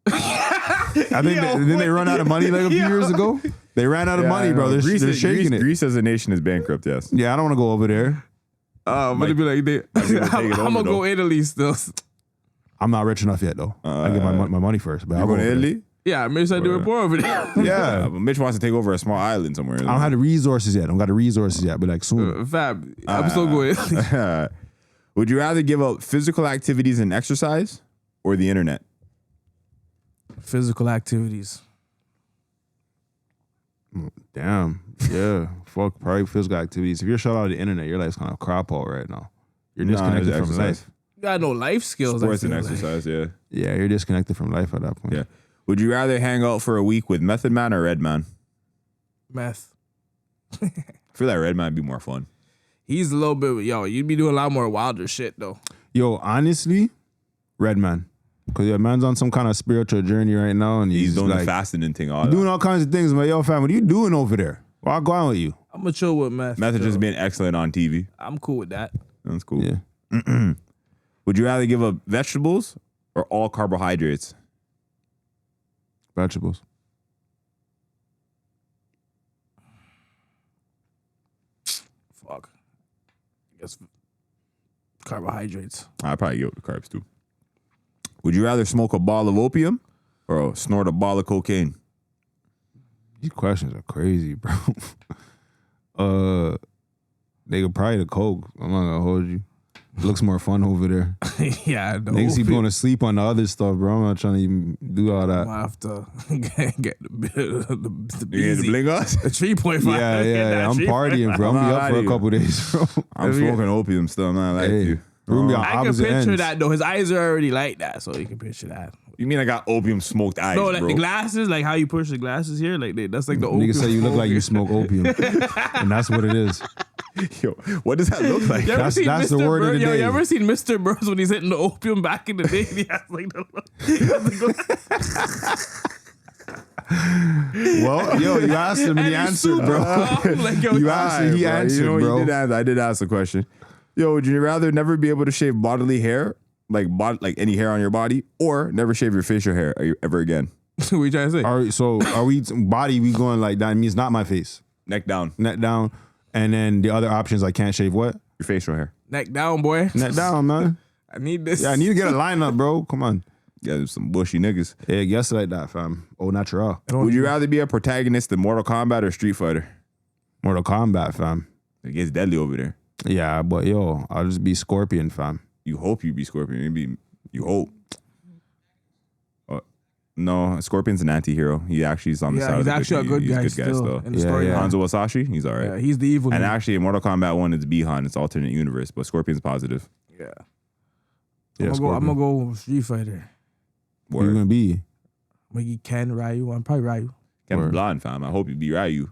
I think didn't they run out of money like a few years ago? They ran out of money, bro. They're shaking it. Greece as a nation is bankrupt, yes. Yeah, I don't want to go over there. I'm gonna be like, I'm gonna go Italy still. I'm not rich enough yet, though. I get my money first. But You I'll go going to over Italy? Yeah, Mitch, I do it more over there. there. Yeah. But Mitch wants to take over a small island somewhere. I don't have the resources yet. I don't got the resources yet, but like soon. Fab, I'm still going Italy. Would you rather give up physical activities and exercise or the internet? Physical activities. Damn. Yeah. Fuck probably physical activities. If you're shut out of the internet, your life's kind of crap out right now. You're disconnected from life. You got no life skills. Sports and exercise, yeah. Yeah, you're disconnected from life at that point. Yeah. Would you rather hang out for a week with Method Man or Redman? Meth. I feel like Redman would be more fun. He's a little bit, you'd be doing a lot more wilder shit though. Yo, honestly, Redman. Because your man's on some kind of spiritual journey right now. And He's doing like, the fasting and thing. doing all kinds of things. I'm like, yo, fam, what are you doing over there? Well, I'll go on with you. I'm gonna chill with Meth. Method just being excellent on TV. I'm cool with that. That's cool. Yeah. Would you rather give up vegetables or all carbohydrates? Vegetables. Fuck. I guess carbohydrates. I'd probably give up the carbs too. Would you rather smoke a ball of opium or snort a ball of cocaine? These questions are crazy, bro. Nigga, probably the coke. I'm not gonna hold you. Looks more fun over there. Yeah, the Niggas keep opium. going to sleep on the other stuff, bro. I'm not trying to even do all that. I have to get the You get the bling us? The 3.5. Yeah. I'm partying, bro. I'm gonna be up for a couple days, bro. I'm smoking opium still. I'm not like you. We're gonna be on I can opposite picture ends. that though. His eyes are already like that, so you can picture that. You mean I got opium smoked eyes, No, like bro? the glasses, like how you push the glasses here, like that's like the opium. Niggas say you look like you smoke. smoke opium, and that's what it is. Yo, what does that look like? You ever That's seen the Mr. word of the Yo, day. you ever seen Mr. Burns when he's hitting the opium back in the day? He has like Well, yo, you asked him and he answered, bro. Like, yo, You asked him, he answered, you know, bro. I did ask the question. Yo, would you rather never be able to shave bodily hair, like any hair on your body, or never shave your facial hair ever again? what you trying to say? All right, so are we body? We going like that means not my face, Neck down, neck down, and then the other options I can't shave what? your facial hair. Neck down, boy. Neck down, man. I need this. Yeah, I need to get a lineup, bro. Come on. Yeah, there's some bushy niggas. Yeah, guess it like that, fam. Oh, natural. Would you rather be a protagonist in Mortal Kombat or Street Fighter? Mortal Kombat, fam. It gets deadly over there. Yeah, but yo, I'll just be Scorpion, fam. You hope you be Scorpion. You hope. No, Scorpion's an anti-hero. He actually is on the side of the he's actually a good guy still. In the story. Hanzo Wasashi, he's all right. Yeah, he's the evil And guy. actually, in Mortal Kombat 1, it's Bihan. It's alternate universe, but Scorpion's positive. Yeah. Yeah, I'm gonna go Street Fighter. What are you gonna be? Maybe Ken, Ryu. I'm probably Ryu. Kevin Blonde, fam. I hope you be Ryu.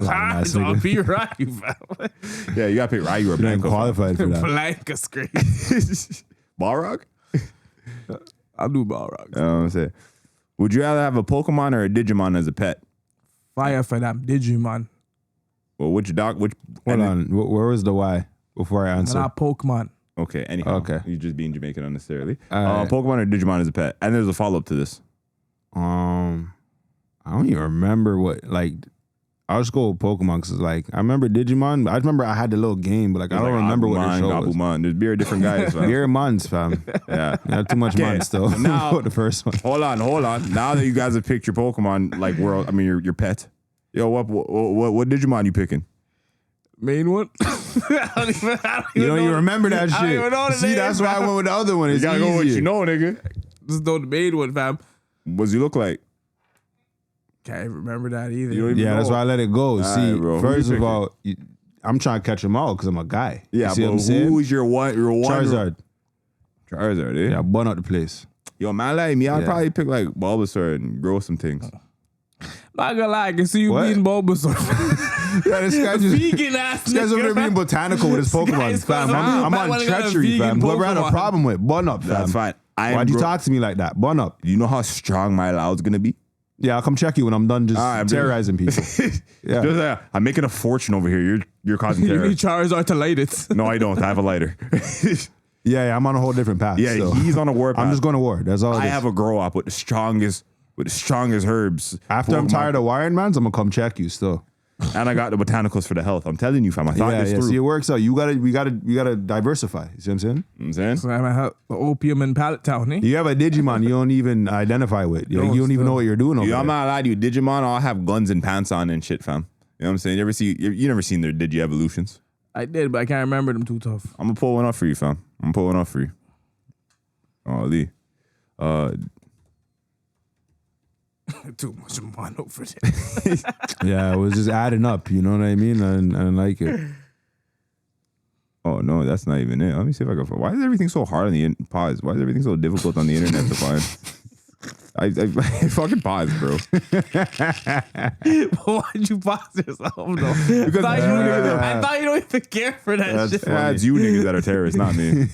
I'll be Ryu, fam. Yeah, you gotta pick Ryu or You ain't Blanco. qualified for that. Blanca's crazy. Balrog? I'll do Balrog. You know what I'm saying? Would you rather have a Pokemon or a Digimon as a pet? Fire for them, Digimon. Well, which Hold on. Where was the why before I answer? Not Pokemon. Okay, anyhow. Okay. You're just being Jamaican unnecessarily. Alright. Pokemon or Digimon as a pet? And there's a follow-up to this. I don't even remember what, like, I'll just go with Pokemon because, like, I remember Digimon. I remember I had the little game, but, like, I don't remember what the show was. Gabumon. There's beer different guys, fam. Beer months, fam. Yeah. You have too much Okay, money still. so now- the first one. Hold on. Now that you guys have picked your Pokemon, like your pet. Yo, what Digimon you picking? main one. You don't even remember that I don't shit. even know the See, name, that's why I fam. went with the other one. You It's gotta go with what easier. you know, nigga. Just know the main one, fam. What does he look like? Can't remember that either. You don't even Yeah, know. that's why I let it go. All See, right, bro. Who first you of all, I'm trying to catch them all because I'm a guy. Yeah, you see but what I'm saying? who's your one? Your one Charizard. Charizard, eh? Yeah, bun out the place. Yo, man, like me, I'd Yeah. probably pick like Bulbasaur and grow some things. Not gonna lie, I can see you What? being Bulbasaur. Yeah, this guy just Vegan ass this guy's over there being botanical with his Pokemon. guy's Fam, fucking- I'm Might on wanna get a treachery, vegan fam. Whoever I had a Pokemon. problem with, bun up, fam. That's fine. Why'd you talk to me like that? Bun up. You know how strong my loud's gonna be? Yeah, I'll come check you when I'm done just All right, I'm terrorizing people. Yeah. Just, I'm making a fortune over here. You're causing You terror. need Charizard to light it. No, I don't. I have a lighter. Yeah, I'm on a whole different path. Yeah, so. he's on a war path. I'm just going to war. That's all it I is. have a grow up with the strongest herbs. After I'm Pokemon. tired of wiring mans, I'm gonna come check you still. And I got the botanicals for the health. I'm telling you, fam. I thought Yeah, this yeah. through. See, it works out. We gotta diversify. You see what I'm saying? You know what I'm saying? So I'm at Opium in Pallet Town, eh? You have a Digimon you don't even identify with. You don't even know what you're doing over I'm there. not lying to you. Digimon all have guns and pants on and shit, fam. You know what I'm saying? You never seen their Digi evolutions? I did, but I can't remember them too tough. I'm gonna pull one up for you, fam. I'm gonna pull one up for you. Oh, Lee. Too much mono for this. Yeah, it was just adding up. You know what I mean? I didn't like it. Oh no, that's not even it. Let me see if I can find. Why is everything so hard on the pause? Why is everything so difficult on the internet to find? I fucking pause, bro. Why'd you pause yourself though? Because I thought you don't even care for that shit. Yeah, it's you niggas that are terrorists, not me.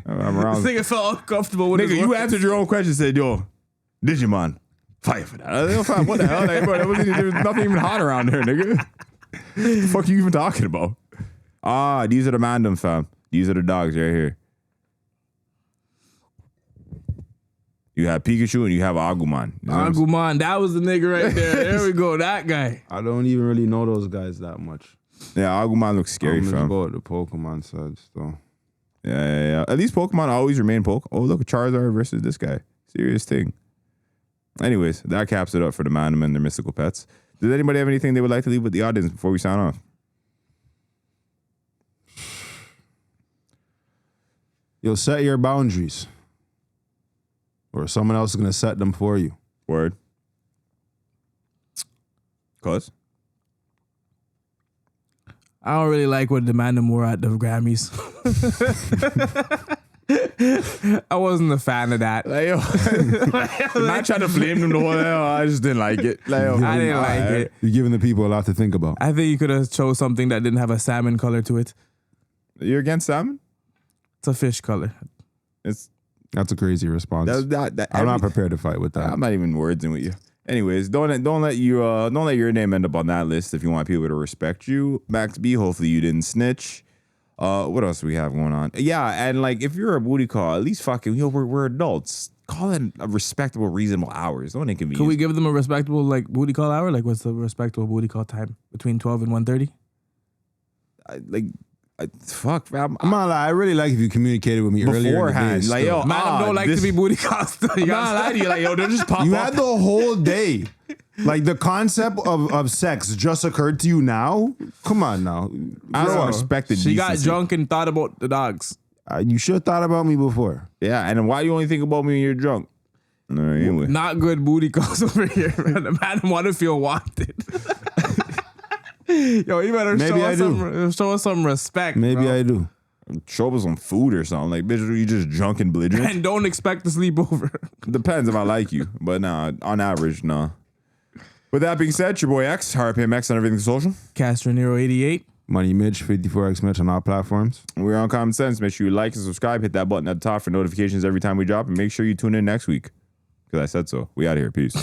I'm around. This nigga felt uncomfortable with Nigga, his you words. answered your own question. Said, "Yo, Digimon, fight for that." I was like, "Fam, what the hell? Like, bro, there's nothing even hot around there, nigga. What the fuck are you even talking about? Ah, these are the mandem, fam. These are the dogs right here. You have Pikachu and you have Agumon. You know what I'm saying? Agumon, that was the nigga right there. There we go, that guy. I don't even really know those guys that much. Yeah, Agumon looks scary, I'm just fam. go with the Pokemon side still. Yeah. At least Pokemon always remain Oh, look, Charizard versus this guy. Serious thing. Anyways, that caps it up for the Mandem and their mystical pets. Does anybody have anything they would like to leave with the audience before we sign off? You'll set your boundaries. Or someone else is going to set them for you. Word. Cuz? I don't really like what demanded more at the Grammys. I wasn't a fan of that. Like, yo, I'm not trying to flame them the whole hell. I just didn't like it. Like, yo, I didn't like it. You're giving the people a lot to think about. I think you could have chose something that didn't have a salmon color to it. You're against salmon? It's a fish color. That's a crazy response. I'm not prepared to fight with that. I'm not even wordsing with you. Anyways, don't let your name end up on that list if you want people to respect you. Max B, hopefully you didn't snitch. What else do we have going on? Yeah, and like if you're a booty call, at least fucking we're adults. Call it a respectable, reasonable hours. Don't inconvenience. Could we give them a respectable like booty call hour? Like what's the respectable booty call time? Between 12 and 1:30? Fuck, fam. I'm not lie. I really like if you communicated with me earlier beforehand. in the day. Like, yo, Madam don't like to be booty called. I'm not lying to you. Like, yo, they'll just pop you up. had the whole day. Like the concept of sex just occurred to you now? Come on now. I Grow don't up. respect the She got decency. drunk and thought about the dogs. You should have thought about me before. Yeah, and then why do you only think about me when you're drunk? No, anyway. Not good booty calls over here, man. The man want to feel wanted. Yo, you better Maybe I do. show us some respect. Maybe bro. I do. Show us some food or something. Like, bitch, you just drunk and belligerent. And don't expect to sleep over. Depends if I like you. But nah, on average, nah. With that being said, your boy X, RPMX on everything social. Castro Nero 88. Money Mitch, 54X Mitch on all platforms. We're on Common Sense. Make sure you like and subscribe. Hit that button at the top for notifications every time we drop. And make sure you tune in next week. Because I said so. We out of here. Peace.